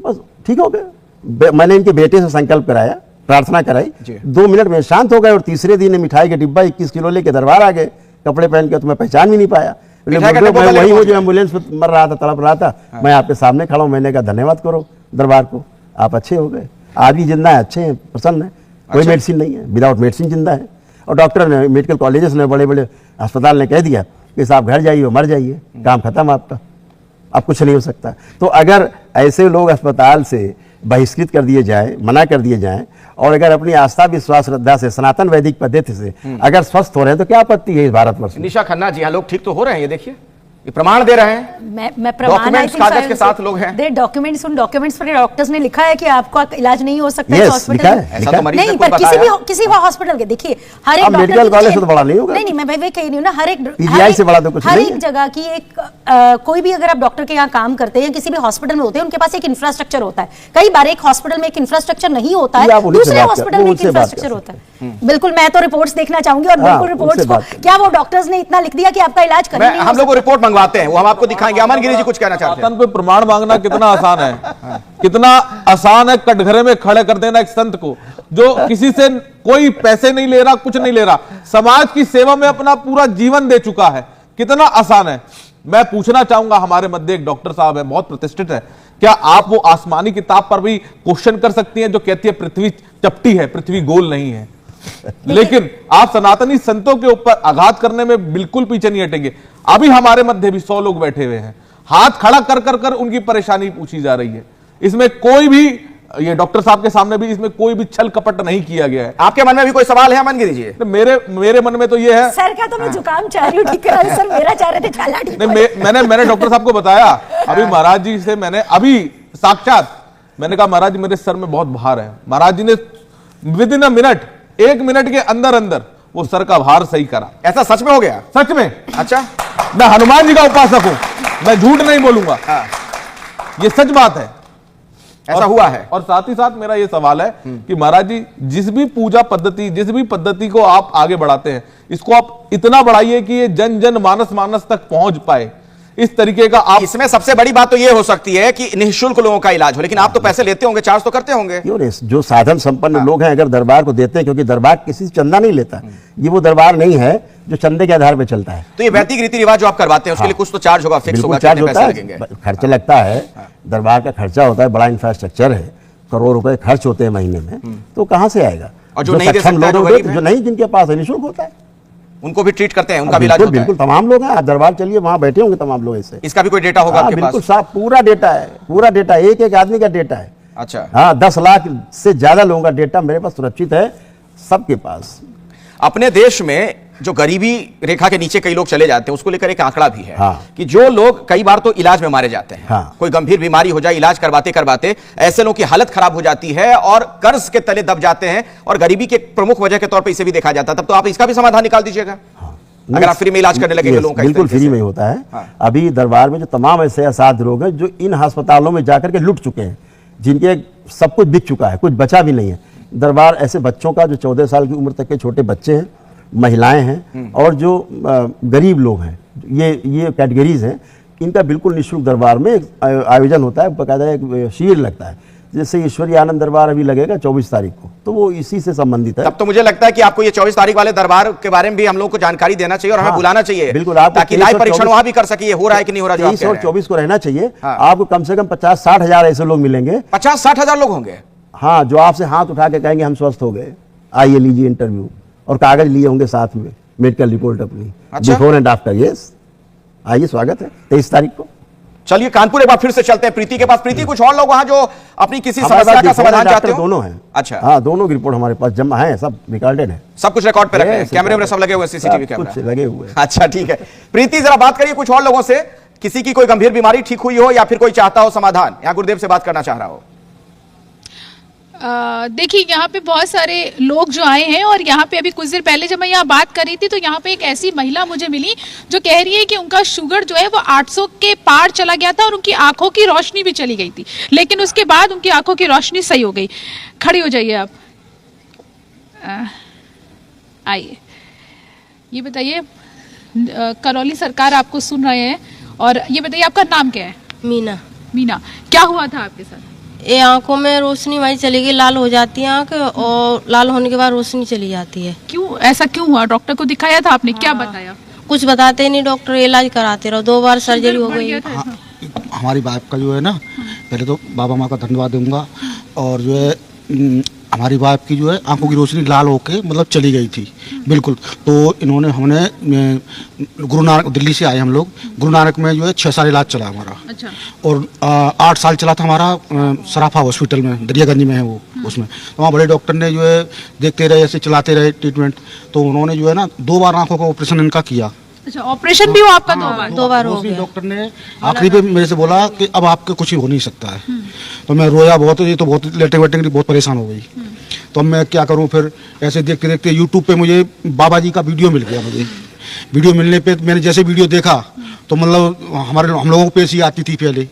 बस ठीक हो गया। मैंने इनके बेटे से संकल्प कराया, प्रार्थना कराई, 2 मिनट में शांत हो गए। और तीसरे दिन मिठाई के डिब्बा 21 किलो लेके दरबार आ गए, कपड़े पहन के। तो मैं पहचान भी नहीं पाया, मैं वही हूँ जो एम्बुलेंस में मर रहा था, तड़प रहा था। मैं आपके सामने खड़ा हूँ। मैंने कहा धन्यवाद करो दरबार को, आप अच्छे हो गए, आज भी जिंदा है, अच्छे हैं, प्रसन्न है, कोई मेडिसिन नहीं है, विदाउट मेडिसिन जिंदा है। और डॉक्टर ने, मेडिकल कॉलेजेस ने, बड़े बड़े अस्पताल ने कह दिया कि साहब घर जाइए, मर जाइए, काम खत्म आपका, अब कुछ नहीं हो सकता। तो अगर ऐसे लोग अस्पताल से बहिष्कृत कर दिए जाए, मना कर दिए जाएं, और अगर अपनी आस्था विश्वास श्रद्धा से, सनातन वैदिक पद्धति से अगर स्वस्थ हो रहे हैं, तो क्या आपत्ति है इस भारतवर्ष में? निशा खन्ना जी, हाँ, लोग ठीक तो हो रहे हैं, ये देखिए, ये प्रमाण दे रहे हैं। मैं प्रमाण डॉक्यूमेंट्स कागज के साथ लोग हैं। डॉक्यूमेंट्स, उन डॉक्यूमेंट्स पर डॉक्टर्स ने लिखा है कि आपका इलाज नहीं हो सकता Yes, इस हॉस्पिटल लिखा में। है, ऐसा तो मरीज ने नहीं, खुद पर बताया। किसी भी हॉस्पिटल के, देखिए हर एक अब डॉक्टर मेडिकल की कॉलेज चेन- से तो बड़ा नहीं होगा। नहीं, मैं वही कह रही हूँ ना, हर एक PGI से बड़ा तो कुछ हर नहीं एक है। जगह की एक कोई भी अगर आप डॉक्टर के यहाँ काम करते हैं या किसी भी हॉस्पिटल में होते हैं, उनके पास एक इंफ्रास्ट्रक्चर होता है। कई बार एक हॉस्पिटल में एक इंफ्रास्ट्रक्चर नहीं होता है, आप उन्हीं से दूसरे बात कर- हॉस्पिटल वो में एक उनसे बात इंफ्रास्ट्रक्चर कर होता है। बिल्कुल, मैं तो रिपोर्ट्स देखना चाहूंगी, और हाँ, बिल्कुल रिपोर्ट्स उनसे को, बात कर। क्या वो डॉक्टर्स ने इतना लिख दिया कि आपका इलाज कहीं नहीं हो हम लोग को सकता? रिपोर्ट मंगवाते हैं, वो हम आपको दिखाएंगे। अमन गिरी जी कुछ कहना चाहते हैं? पे प्रमाण मांगना कितना आसान है, कितना आसान है कटघरे में खड़े कर देना एक संत को, जो किसी से कोई पैसे नहीं ले रहा, कुछ नहीं ले रहा, समाज की सेवा में अपना पूरा जीवन दे चुका है, कितना आसान है। मैं पूछना चाहूंगा, हमारे मध्य एक डॉक्टर साहब है, बहुत प्रतिष्ठित है, क्या आप वो आसमानी किताब पर भी क्वेश्चन कर सकती हैं जो कहती है पृथ्वी चपटी है, पृथ्वी गोल नहीं है? लेकिन आप सनातनी संतों के ऊपर आघात करने में बिल्कुल पीछे नहीं हटेंगे। अभी हमारे मध्य भी 100 लोग बैठे हुए हैं, हाथ खड़ा कर कर कर उनकी परेशानी पूछी जा रही है। इसमें कोई भी, ये डॉक्टर साहब के सामने भी, इसमें कोई भी छल कपट नहीं किया गया है। आपके मन में भी कोई सवाल है अमन गिरी जी? मेरे मन में तो ये है, सर का तो मैं जुकाम चाह रही हूँ ठीक करा, सर मेरा चाह रहे थे छाला ठीक नहीं, मैंने डॉक्टर साहब को बताया, अभी महाराज जी से मैंने अभी साक्षात मैंने कहा महाराज मेरे सर में बहुत भार है। महाराज जी ने with in a minute, 1 minute के अंदर अंदर वो सर का भार सही करा। ऐसा सच में हो गया? सच में। अच्छा, मैं हनुमान जी का उपासक हूं, मैं झूठ नहीं बोलूंगा, ये सच बात है, ऐसा हुआ है। और साथ ही साथ मेरा ये सवाल है कि महाराज जी जिस भी पूजा पद्धति, जिस भी पद्धति को आप आगे बढ़ाते हैं, इसको आप इतना बढ़ाइए कि ये जन जन मानस तक पहुंच पाए। इस तरीके का आप, इसमें सबसे बड़ी बात तो ये हो सकती है कि निःशुल्क लोगों का इलाज हो, लेकिन आप तो पैसे लेते होंगे, चार्ज तो करते होंगे। क्यों नहीं, जो साधन संपन्न लोग हैं अगर दरबार को देते हैं, क्योंकि दरबार किसी से चंदा नहीं लेता, ये वो दरबार नहीं है जो चंदे के आधार पर चलता है। तो ये वैदिक रीति रिवाज जो आप करवाते हैं उसके लिए कुछ तो चार्ज होगा, फिक्स होगा, चार्ज कितने होता पैसे है, लगेंगे? खर्चा लगता है, दरबार का खर्चा होता है, बड़ा इंफ्रास्ट्रक्चर है, करोड़ रुपए खर्च होते हैं महीने में, तो कहां से आएगा? और जो नहीं दे सक्षम सकता है, लोग जो गरीब है, जो नहीं, जिनके पास है, निःशुल्क होता है, उनको भी ट्रीट करते हैं, उनका भी इलाज बिल्कुल होता है। बिल्कुल, तमाम लोग हैं, आप दरबार चलिए, वहां बैठे होंगे तमाम लोग ऐसे। इसका भी कोई डेटा होगा आपके बिल्कुल पास? साफ पूरा डेटा है, पूरा डेटा, एक एक आदमी का डेटा है। अच्छा, हाँ, 10 लाख से ज्यादा लोगों का डेटा मेरे पास सुरक्षित है, सबके पास। अपने देश में जो गरीबी रेखा के नीचे कई लोग चले जाते हैं, उसको लेकर एक आंकड़ा भी है कि जो लोग कई बार तो इलाज में मारे जाते हैं, कोई गंभीर बीमारी हो जाए, इलाज करवाते करवाते ऐसे लोगों की हालत खराब हो जाती है और कर्ज के तले दब जाते हैं, और गरीबी के प्रमुख वजह के तौर पर इसे भी देखा जाता है। तब तो आप इसका भी समाधान निकाल दीजिएगा अगर आप फ्री में इलाज करने लगे लोगों का। बिल्कुल फ्री में होता है। अभी दरबार में जो तमाम ऐसे असाध्य लोग हैं जो इन अस्पतालों में जाकर के लुट चुके हैं, जिनके सब कुछ बिक चुका है, कुछ बचा भी नहीं है। दरबार ऐसे बच्चों का जो 14 साल की उम्र तक के छोटे बच्चे हैं, महिलाएं हैं और जो गरीब लोग हैं, ये कैटेगरीज हैं, इनका बिल्कुल निःशुल्क दरबार में आयोजन होता है, बाकायदा एक शिविर लगता है, जैसे ईश्वरी आनंद दरबार अभी लगेगा 24 तारीख को, तो वो इसी से संबंधित है। तब तो मुझे लगता है कि आपको ये 24 तारीख वाले दरबार के बारे में भी हम लोग को जानकारी देना चाहिए और हमें बुलाना चाहिए, बिल्कुल, आप ताकि लाइव परीक्षण वहां भी कर सके, हो रहा है कि नहीं हो रहा। 23 और 24 को रहना चाहिए। आपको कम से कम 50-60 हजार ऐसे लोग मिलेंगे। 50-60 हजार लोग होंगे? हाँ, जो आपसे हाथ उठा के कहेंगे हम स्वस्थ हो गए, आइए लीजिए इंटरव्यू, और कागज लिए होंगे साथ में, मेडिकल रिपोर्ट अपनी, बिफोर एंड आफ्टर। यस, आइए, स्वागत है 23 तारीख को। चलिए कानपुर एक बार फिर से चलते हैं प्रीति के पास। प्रीति, कुछ और लोग वहां जो अपनी किसी समस्या का समाधान चाहते हो? दोनों हैं। अच्छा, हाँ, दोनों की रिपोर्ट हमारे पास जमा है, सब रिकॉर्डेड है, सब कुछ रिकॉर्ड पे रखे हैं, कैमरे में सब लगे हुए, सीसीटीवी कैमरा कुछ लगे हुए हैं। अच्छा, ठीक है। प्रीति, जरा बात करिए कुछ और लोगों से, किसी की कोई गंभीर बीमारी ठीक हुई हो या फिर कोई चाहता हो समाधान, यहाँ गुरुदेव से बात करना चाह रहा हो। देखिए, यहाँ पे बहुत सारे लोग जो आए हैं, और यहाँ पे अभी कुछ देर पहले जब मैं यहाँ बात कर रही थी तो यहाँ पे एक ऐसी महिला मुझे मिली जो कह रही है कि उनका शुगर जो है वो 800 के पार चला गया था और उनकी आंखों की रोशनी भी चली गई थी, लेकिन उसके बाद उनकी आंखों की रोशनी सही हो गई। खड़ी हो जाइए आप, आइए, ये बताइए, करौली सरकार आपको सुन रहे हैं, और ये बताइए आपका नाम क्या है? मीना। मीना, क्या हुआ था आपके साथ? ये आंखों में रोशनी वही चली गई, लाल हो जाती है आंख, और लाल होने के बाद रोशनी चली जाती है। क्यों, ऐसा क्यों हुआ? डॉक्टर को दिखाया था आपने? क्या बताया? कुछ बताते नहीं डॉक्टर, इलाज कराते रहो, 2 बार सर्जरी हो गई। हमारी वाइफ का जो है ना, पहले तो बाबा माँ का धन्यवाद दूंगा, और जो है हमारी वाइफ की जो है आंखों की रोशनी लाल होके मतलब चली गई थी बिल्कुल। तो हमने गुरु नानक, दिल्ली से आए हम लोग, गुरु नानक में जो है 6 साल इलाज चला हमारा। अच्छा। और 8 साल चला था हमारा सराफा हॉस्पिटल में, दरियागंज में है वो, उसमें। तो वहाँ बड़े डॉक्टर ने जो है देखते रहे, ऐसे चलाते रहे ट्रीटमेंट, तो उन्होंने जो है ना 2 बार आंखों का ऑपरेशन इनका किया। अच्छा, ऑपरेशन भी हुआ आपका? 2 बार हो गया। डॉक्टर ने आखिरी पे मेरे से बोला कि अब आपके कुछ ही हो नहीं सकता है। तो मैं रोया बहुत, ये तो बहुत लेटने वेटने बहुत परेशान हो गई। तो अब मैं क्या करूं, फिर ऐसे देखते देखते यूट्यूब पे मुझे बाबा जी का वीडियो मिल गया। मुझे वीडियो मिलने पे मैंने जैसे वीडियो देखा तो मतलब हम लोगों पे ऐसी आती थी पहले।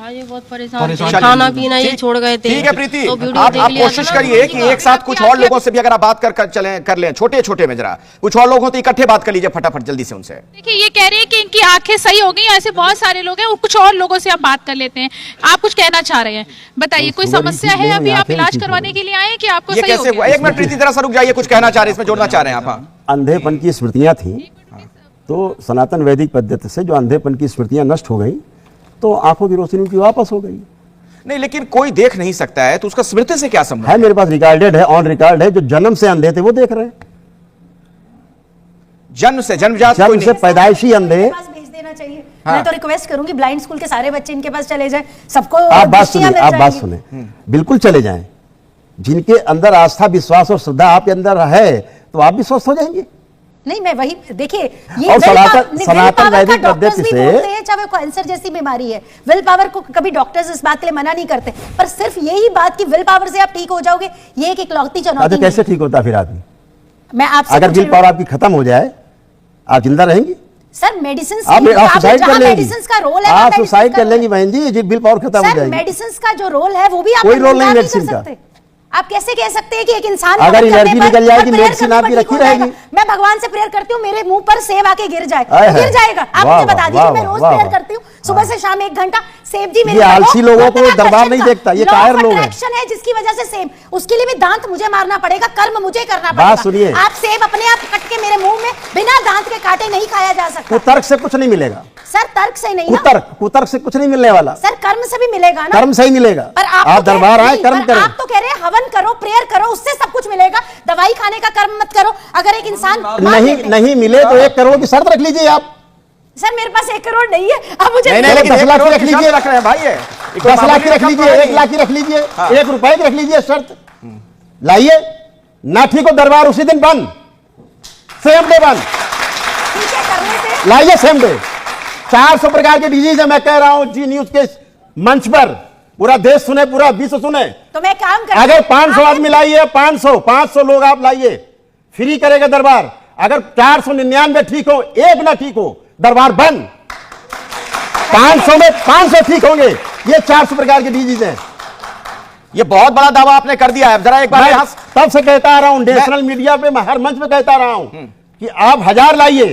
ये बहुत परेशान थे, खाना पीना ये छोड़ गए थे। ठीक है प्रीति, तो आप कोशिश करिए कि एक साथ कुछ और लोगों से भी अगर आप बात कर लें, छोटे छोटे में जरा कुछ और लोग हो तो इकट्ठे बात कर लीजिए फटाफट जल्दी से उनसे। देखिए, ये कह रहे हैं कि इनकी आंखें सही हो गई, ऐसे बहुत सारे लोग हैं, कुछ और लोगों से आप बात कर लेते हैं। आप कुछ कहना चाह रहे हैं, बताइए, कोई समस्या है? अभी आप इलाज करवाने के लिए आए कि आपको सही हो गया? एक मिनट प्रीति, जरा सा रुक जाइए, कुछ कहना चाह रहे हैं, इसमें जोड़ना चाह रहे हैं आप? अंधेपन की स्मृतियां थी, तो सनातन वैदिक पद्धति से जो अंधेपन की स्मृतियां नष्ट हो गई, तो आंखों की रोशनी उनकी वापस हो गई। नहीं, लेकिन कोई देख नहीं सकता है, तो उसका स्मृति से क्या संबंध है? मेरे पास रिकॉर्डेड है, ऑन रिकॉर्ड है, जो जन्म से अंधे थे वो देख रहे हैं। जन्म से, जन्मजात जन्म से पैदाइशी अंधे भेज देना चाहिए। मैं तो रिक्वेस्ट करूंगी ब्लाइंड स्कूल के सारे बच्चे इनके पास चले जाएं, सबको आप बात दृष्टियां सुने, मिल आप बात जाएंगी। सुने, बिल्कुल चले जाएं। जिनके अंदर आस्था, विश्वास और श्रद्धा आपके अंदर है, तो आप भी स्वस्थ हो जाएंगे। नहीं, मैं वही देखिए, ये और will सनातन power वैदिक का डॉक्टर्स पद्धति भी से बोलते हैं, चाहे वो कैंसर जैसी बीमारी है, विल पावर को कभी डॉक्टर्स इस बात के लिए मना नहीं करते, पर सिर्फ यही बात कि विल पावर से आप ठीक हो जाओगे, ये एक इकलौती चुनौती अच्छा, कैसे ठीक होता फिर आदमी? मैं आपसे अगर विल पावर आपकी खत्म हो जाए, आप जिंदा रहेंगी? सर मेडिसिन आप सुसाइड कर लेंगी, का रोल है, आप सुसाइड कर लेंगी बहन जी, जी विल पावर खत्म हो जाएगी। मेडिसिन का जो रोल है वो भी आप कोई रोल नहीं कर मेडिसिन का। सकते। आप कैसे कह सकते हैं कि एक इंसान अगर करने एनर्जी पर निकल जाएगी, और prayer मेडिसिन करने आपकी पर रखी ठीक हो जाएगा। रहेगी। मैं भगवान से प्रेयर करती हूँ, मेरे मुंह पर सेब आके गिर जाए, आए गिर हाय। जाएगा। आप वाह, मुझे बता वाह, दीजिए, मैं वाह, रोज वाह, प्रेयर वाह। करती हूँ, सुबह से शाम 1 घंटा। सेब जी मेरे ये आलसी लोगों को दरबार नहीं देखता, ये कायर लोग हैं। एक्शन है जिसकी वजह से सेब, उसके लिए भी दांत मुझे मारना पड़ेगा, कर्म मुझे करना बात पड़ेगा। सुनिए। आप सेब अपने आप कट के मेरे मुंह में बिना दांत के काटे नहीं खाया जा सकता। कुतर्क से कुछ नहीं मिलेगा, सर तर्क से नहीं ना, कुतर्क से कुछ नहीं मिलने वाला, सर कर्म से भी मिलेगा ना। कर्म से ही मिलेगा। पर आप दरबार आए, कर्म करें। आप तो कह रहे हैं हवन करो, प्रेयर करो, उससे सब कुछ मिलेगा, दवाई खाने का कर्म मत करो। अगर एक इंसान नहीं मिले तो 1 करोड़ की शर्त रख लीजिए आप। सर मेरे पास 1 करोड़ नहीं है, अब मुझे नहीं, लेकिन 10 लाख की रख लीजिए, रख रहे हैं भाई, 10 लाख की रख लीजिए, 1 लाख की रख लीजिए, 1 रुपए की रख लीजिए शर्त। लाइए ना, ठीक हो दरबार उसी दिन बंद, सेम डे बंद, ठीक है करने से। लाइए सेम डे। 400 प्रकार के डिजीज है, मैं कह रहा हूं जी न्यूज के मंच पर, पूरा देश सुने, पूरा विश्व सुने। तो मैं काम कर, अगर 500 आदमी लाइए, 500 लोग आप लाइए, फ्री करेगा दरबार। अगर 499 ठीक हो, 1 ना ठीक हो, दरबार बंद। 500 में 500 ठीक होंगे। ये 400 प्रकार के डिजीज हैं। ये बहुत बड़ा दावा आपने कर दिया है। जरा एक बार मैं यहां तब से कहता आ रहा हूं, नेशनल मीडिया पे, मैं हर मंच पे कहता रहा हूं कि आप 1000 लाइए,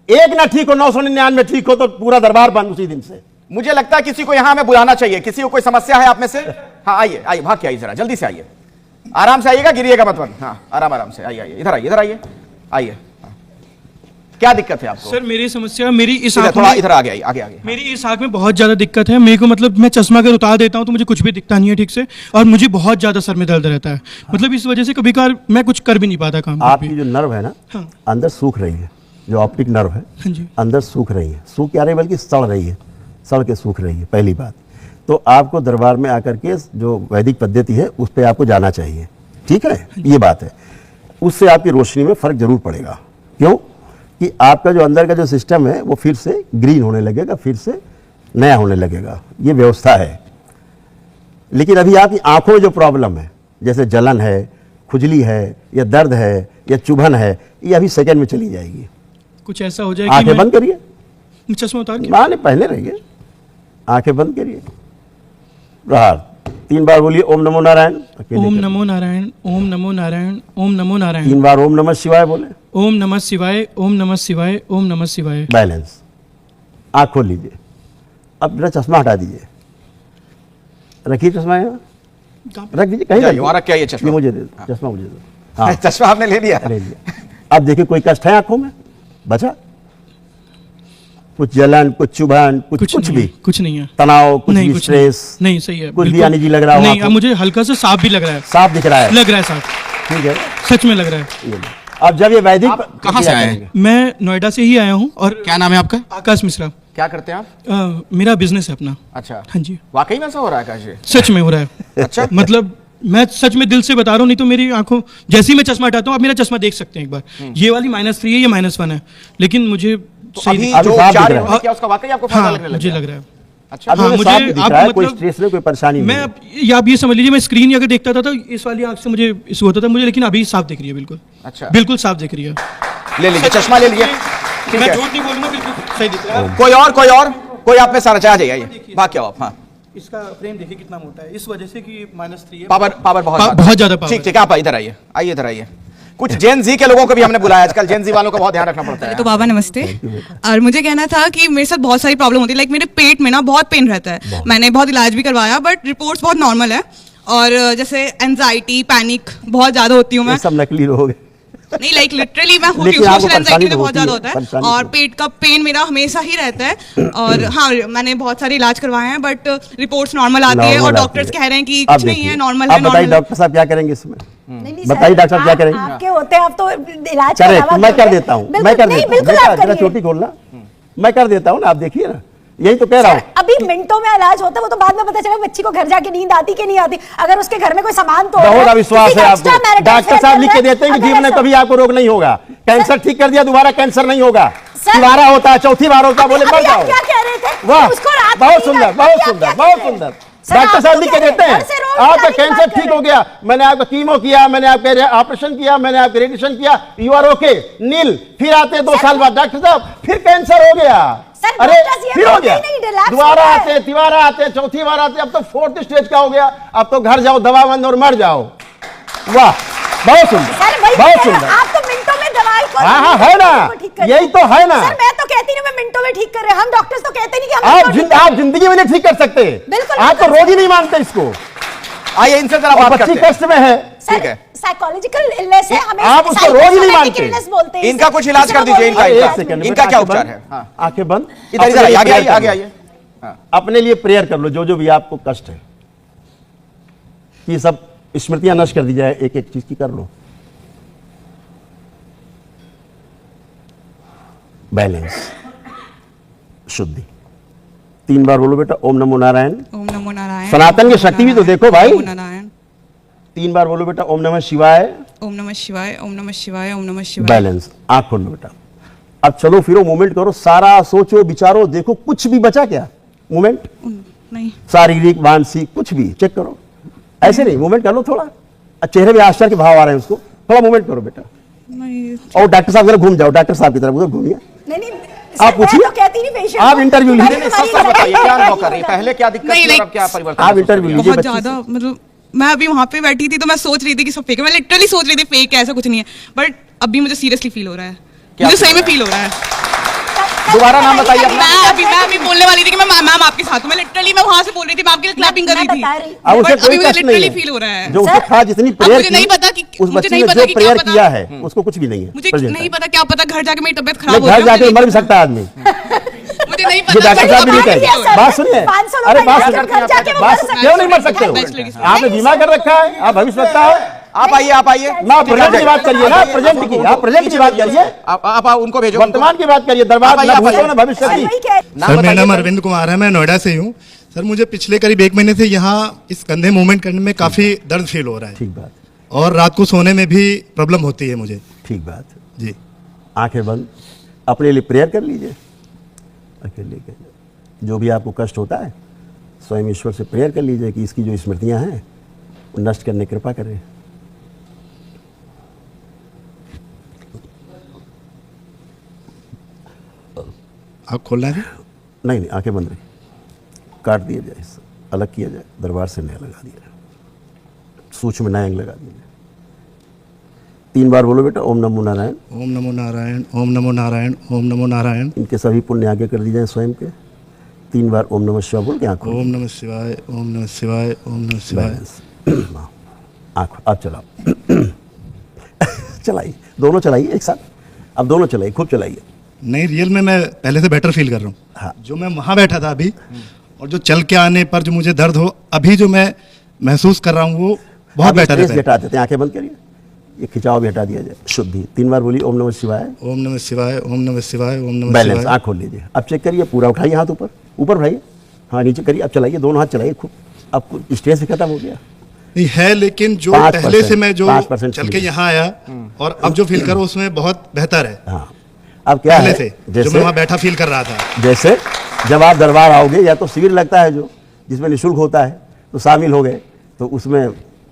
1 ना ठीक हो, 999 ठीक हो, तो पूरा दरबार बंद उसी दिन से। मुझे लगता है किसी को यहां हमें बुलाना चाहिए। किसी को कोई समस्या है आप में से? हाँ आइए, आइए, भाग के आइए, जरा जल्दी से आइए, आराम से आइएगा, गिरिएगा मत। हाँ आराम से आइए, इधर आइए, इधर आइए, आइए। क्या दिक्कत है आपको? सर मेरी समस्या, मेरी इस आंख थोड़ा में, इधर आगे आइए, आगे आगे। मेरी इस आंख में बहुत ज्यादा दिक्कत है। मेरे को मतलब मैं चश्मा अगर उतार देता हूँ तो मुझे कुछ भी दिखता नहीं है ठीक से, और मुझे बहुत ज्यादा सर में दर्द रहता है। मतलब इस वजह से कभी कभार मैं कुछ कर भी नहीं पाता काम। आपकी जो नर्व है ना, अंदर सूख रही है, जो ऑप्टिक नर्व है अंदर सूख रही है, सूख क्या रही है बल्कि सड़ रही है, सड़ के सूख रही है। पहली बात तो आपको दरबार में आकर के जो वैदिक पद्धति है उस पर आपको जाना चाहिए, ठीक है, ये बात है। उससे आपकी रोशनी में फर्क जरूर पड़ेगा। क्यों कि आपका जो अंदर का जो सिस्टम है वो फिर से ग्रीन होने लगेगा, फिर से नया होने लगेगा, ये व्यवस्था है। लेकिन अभी आपकी आंखों में जो प्रॉब्लम है, जैसे जलन है, खुजली है, या दर्द है, या चुभन है, ये अभी सेकंड में चली जाएगी। कुछ ऐसा हो जाए आंखें बंद करिए, चश्मा उतार के माने पहले रहिए, आंखें बंद करिए, प्रहार 3 बार बोलिए ओम नमो नारायण। ओम नमो नारायण, ओम नमो नारायण, ओम नमो नारायण। 3 बार ओम नमः शिवाय बोले। ओम नमः शिवाय, ओम नमः शिवाय, ओम नमः शिवाय। बैलेंस। आंख खोल लीजिए, अब अपना चश्मा हटा दीजिए, रखिए चश्मा यहाँ, रख दीजिए कहीं, वहां रख के आइए चश्मा। मुझे दे दो चश्मा, मुझे दो। हाँ चश्मा आपने ले लिया? ले लिया। अब देखिए कोई कष्ट है आंखों में? बचा? कुछ जलन, कुछ चुभन, कुछ भी? कुछ नहीं है। तनाव, कुछ नहीं, भी कुछ स्ट्रेस? नहीं, सही है। कुछ भी अनिजी लग रहा हो? नहीं, अब मुझे हल्का सा साफ भी लग रहा है। साफ दिख रहा है? लग रहा है साफ, ठीक है, सच में लग रहा है। ये लो। अब जब ये वैदिक कहाँ से आए हैं? मैं नोएडा से ही आया हूँ। और क्या नाम है आपका? आकाश मिश्रा। क्या करते हैं आप? मेरा बिजनेस है अपना। अच्छा, हाँ जी। वाकई में ऐसा हो रहा है आकाश जी? सच में हो रहा है। अच्छा, मतलब मैं सच में दिल से बता रहा हूँ, नहीं तो मेरी आंखों, जैसे ही मैं चश्मा हटाता हूँ, आप मेरा चश्मा देख सकते हैं एक बार, ये वाली -3 है, ये -1 है, लेकिन मुझे तो सही अभी दिख- जो साफ दिख उपचार रहा है। है, क्या उसका वाकई आपको फायदा हाँ, लगने लग मुझे गया? लग रहा है। अच्छा, अब हाँ, मुझे मुझे साफ दिख आप रहा है, कोई मतलब- स्ट्रेस नहीं, कोई परेशानी मैं नहीं। आप ये समझ लीजिए, मैं स्क्रीन अगर देखता था तो इस वाली आंख से मुझे इस होता था मुझे, लेकिन अभी साफ दिख रही है बिल्कुल। अच्छा, बिल्कुल साफ दिख रही है। ले लीजिए चश्मा, ले लीजिए, ठीक मैं है। झूठ नहीं बोलूंगा, बिल्कुल सही दिख रहा है। कोई आप में सारा चाह जाइए, भाग क्या आप? हाँ, इसका फ्रेम देखिए कितना मोटा है, इस वजह से कि -3 है। पावर बहुत ज्यादा पावर। ठीक ठीक, आप इधर आइए, आइए इधर आइए। कुछ जेन जी के लोगों को भी हमने बुलाया, आजकल जेन जी वालों का बहुत ध्यान रखना पड़ता है। तो बाबा नमस्ते। और मुझे कहना था कि मेरे साथ बहुत सारी प्रॉब्लम होती है, लाइक मेरे पेट में ना बहुत पेन रहता है। मैंने बहुत इलाज भी करवाया, बट रिपोर्ट्स बहुत नॉर्मल है। और जैसे एंजाइटी, पैनिक बहुत ज्यादा होती हूँ मैं। सब नकली लोग हैं। नहीं, लाइक लिटरली मैं होती लेकिन हूँ, आपको सोशल एंजाइटी परेशानी में बहुत तो ज्यादा होती है, होता है। परेशानी और तो पेट का पेन मेरा हमेशा ही रहता है। और हाँ, मैंने बहुत सारे इलाज करवाए हैं, बट रिपोर्ट्स नॉर्मल आती है, और डॉक्टर्स कह रहे हैं कि कुछ नहीं है, नॉर्मल है। बताइए डॉक्टर साहब क्या करेंगे इसमें? नहीं, बताइए डॉक्टर साहब क्या करेंगे? आपके होते हैं, आप तो इलाज करे करवा मैं कर दोगे। देता हूँ, बिल्कुल, मैं कर नहीं, देता हूँ, बिल्कुल आप जरा करिए। चोटी खोलना, मैं कर देता हूँ ना, आप देखिए ना, यही तो कह रहा हूँ। अभी मिनटों में इलाज होता है, वो तो बाद में पता चला बच्ची को घर जाके नींद आती कि नहीं आती। अगर उसके घर में कोई सामान तो बहुत अविश्वास है आपको। डॉक्टर साहब लिख के देते हैं कि जीवन में कभी आपको रोग नहीं होगा, कैंसर ठीक कर दिया, दोबारा कैंसर नहीं होगा। सर- दोबारा होता है, चौथी बार होता है, बोले मर अभी आप जाओ। क्या कह रहे थे? वाह, उसको रात में बहुत नहीं सुंदर, करते। बहुत अभी आप सुंदर, क्या बहुत कह रहे सुंदर। हैं? सर, डॉक्टर आप साहब तो लिख कह के रहे देते हैं, हैं, घर से रोज आपका निकालने की कैंसर बात कर ठीक रहे हो गया, मैंने आपका कीमो किया, मैंने आपके ऑपरेशन किया, मैंने आपके रेडिएशन किया, यू आर ओके, नील। फिर आते 2 साल बाद, डॉक्टर साहब फिर कैंसर हो गया। सर, अरे डॉक्टर्स ये फिर हो बोलते गया, ही नहीं, relapse दोबारा हो रहा है। आते, तिबारा आते, चौथी बार आते, अब तो 4th स्टेज का हो गया। अब तो घर जाओ, दवा बंद और मर जाओ। वाह, बहुत सुंदर, सर वही बहुत कह रहे हैं, सुंदर। आप तो मिनटों में दवाई को हाँ, हाँ, है ना, ठीक कर यही तो है ना। सर मैं तो कहती नहीं, मैं मिनटों में ठीक कर रहे हैं। हम डॉक्टर्स तो कहते नहीं कि हम आप मिनटों में ठीक आप जिंदगी में नहीं ठीक कर सकते, बिल्कुल आप तो रोज ही नहीं मानते इसको। आइए इनसे जरा और बात बच्ची करते हैं। कष्ट में है, ठीक है। साइकोलॉजिकल इलनेस है, हमें आप उसको रोज ही नहीं मानते। illness बोलते हैं। इनका कुछ इलाज कर दीजिए, इनका एक इनका सेकंड, इनका बेटा, क्या आंखें उपचार बंद, है? हाँ। आंखें बंद, इधर अपने इधर लिए आगे prayer आइए, कर आगे लो। आइए। हाँ। अपने लिए प्रेयर कर लो, जो भी आपको कष्ट है, ये सब स्मृतियां नष्ट कर दी जाए, एक एक चीज की कर लो। बैलेंस, शुद्धि। 3 बार बोलो बेटा, ओम नमो नारायण। ओम नमो नारायण। सनातन की शक्ति भी तो देखो भाई। ओम नमो नारायण। 3 बार बोलो बेटा, ओम नमः शिवाय। ओम नमः शिवाय, ओम नमः शिवाय, ओम नमः शिवाय। बैलेंस, आंख खोल लो बेटा। अब चलो फिरो, मूवमेंट करो, सारा सोचो विचारो, देखो कुछ भी बचा क्या मूवमेंट, नहीं, शारीरिक मानसिक कुछ भी चेक करो। ऐसे नहीं, मूवमेंट कर लो थोड़ा, चेहरे में आश्चर्य के भाव आ रहे हैं, उसको थोड़ा मूवमेंट करो बेटा। नहीं। और डॉक्टर साहब जरा घूम जाओ, डॉक्टर साहब की तरफ उधर घूमिए, नहीं आप पूछिए, तो कहती नहीं पेशेंट आप इंटरव्यू लीजिए, नहीं, सब बताइए क्या अनुभव कर रही है, पहले क्या दिक्कत नहीं, थी और अब क्या परिवर्तन आप महसूस कर इंटरव्यू रही है? लीजिए बहुत बच्ची ज्यादा, मतलब मैं अभी वहां पे बैठी थी तो मैं सोच रही थी कि सब फेक है, मैं लिटरली सोच रही थी फेक है, ऐसा कुछ नहीं है, बट अभी मुझे सीरियसली फील हो रहा है, क्या मुझे feel सही में हो रहा है? फील हो रहा है। दोबारा नाम बताइए अपना। मैं अभी बोलने वाली थी कि मैं मैम आपके साथ हूँ, मैं लिटरली मैं वहां से बोल रही थी, मैं आपके लिए क्लैपिंग कर रही थी, अब उसे बट कोई अभी मुझे कष्ट नहीं लिटरली है। फील हो रहा है। जो उसके सर, साथ जितनी अब प्रेयर मुझे नहीं पता कि उस मुझे बच्ची नहीं ने पता जो कि क्या प्रेयर पता- किया है उसको कुछ भी नहीं है मुझे present नहीं time। पता, क्या पता घर जाके मेरी तबीयत नहीं, खराब हो घर जाए, जाके मुझे मर भी नहीं सकता है आदमी। पता। मुझे नहीं ये पता डॉक्टर साहब भी नहीं मुझे कहेंगे। फील हो रहा है। बात सुनिए, 500 लोग अरे बात घर सुनिए, जाके वो बात मर सकते क्यों नहीं मर हैं। सकते हो? बैचलर के साथ। आपने बीमा कर रखा है, आप भविष्यवक्ता है। आप आइए, आप आइए। ना प्रेजेंट की बात करिए, ना प्रेजेंट की, आप प्रेजेंट की बात करिए, आप उनको भेजो। वर्तमान की बात करिए, दरबार आप आइए, ना आप भूलो आइए। ना भविष्य सर की। वही कह नाम सर मेरा नाम बताइए। अरविंद कुमार है, मैं नोएडा से ही हूँ। सर मुझे पिछले करीब 1 महीने से यहाँ इस कंधे मूवमेंट करने में काफ़ी दर्द फील हो रहा है, ठीक बात, और रात को सोने में भी प्रॉब्लम होती है मुझे। ठीक बात। जी, आंखें बंद, अपने लिए प्रेयर कर लीजिए, अकेले के जो भी आपको कष्ट होता है स्वयं ईश्वर से प्रेयर कर लीजिए कि इसकी जो स्मृतियां हैं वो नष्ट करने की कृपा करें। आप खोलना है? नहीं नहीं, आंखें बंद रही, काट दिया जाए, इससे अलग किया जाए, दरबार से नया लगा दिया जाए, सूक्ष्म नया लगा दिया जाए। 3 बार बोलो बेटा, ओम नमो नारायण। ओम नमो नारायण, ओम नमो नारायण, ओम नमो नारायण। इनके सभी पुण्य आगे कर दिए जाए स्वयं के। 3 बार ओम नमः शिवाय बोल के आंखों ओम नमः शिवाय, ओम नमः शिवाय, ओम नमः शिवाय। आंख आप चलाओ चलाइए, दोनों चलाइए एक साथ, अब दोनों चलाइए, खूब चलाइए। नहीं, रियल में मैं पहले से बेटर फील कर रहा हूँ। हाँ। जो मैं वहाँ बैठा था अभी, और जो चल के आने पर जो मुझे दर्द हो, अभी जो मैं महसूस कर रहा हूँ वो बहुत आप बेटर स्ट्रेस है। हटा देते हैं, आंखें बंद करिए, ये खिंचाव भी हटा दिया जाए, शुद्धि। 3 बार बोलिए, ओम नमः शिवाय। ओम नमः शिवाय, ओम नमः शिवाय, ओम नमः बैलेंस, शिवाय। आंख खोल लीजिए, अब चेक करिए, पूरा उठाइए हाथ ऊपर, ऊपर उठाइए, हाँ नीचे करिए, अब चलाइए, दोनों हाथ चलाइए खूब, अब स्ट्रेस भी खत्म हो गया। नहीं है, लेकिन जो 5% पहले से मैं जो 5% चल के फील है। यहाँ आया और अब जो फील करो उसमें बहुत बेहतर है हाँ, अब क्या पहले है, से जो जैसे मैं वहाँ बैठा फील कर रहा था। जैसे जब आप दरबार आओगे, या तो शिविर लगता है जो जिसमें निःशुल्क होता है, तो शामिल हो गए तो उसमें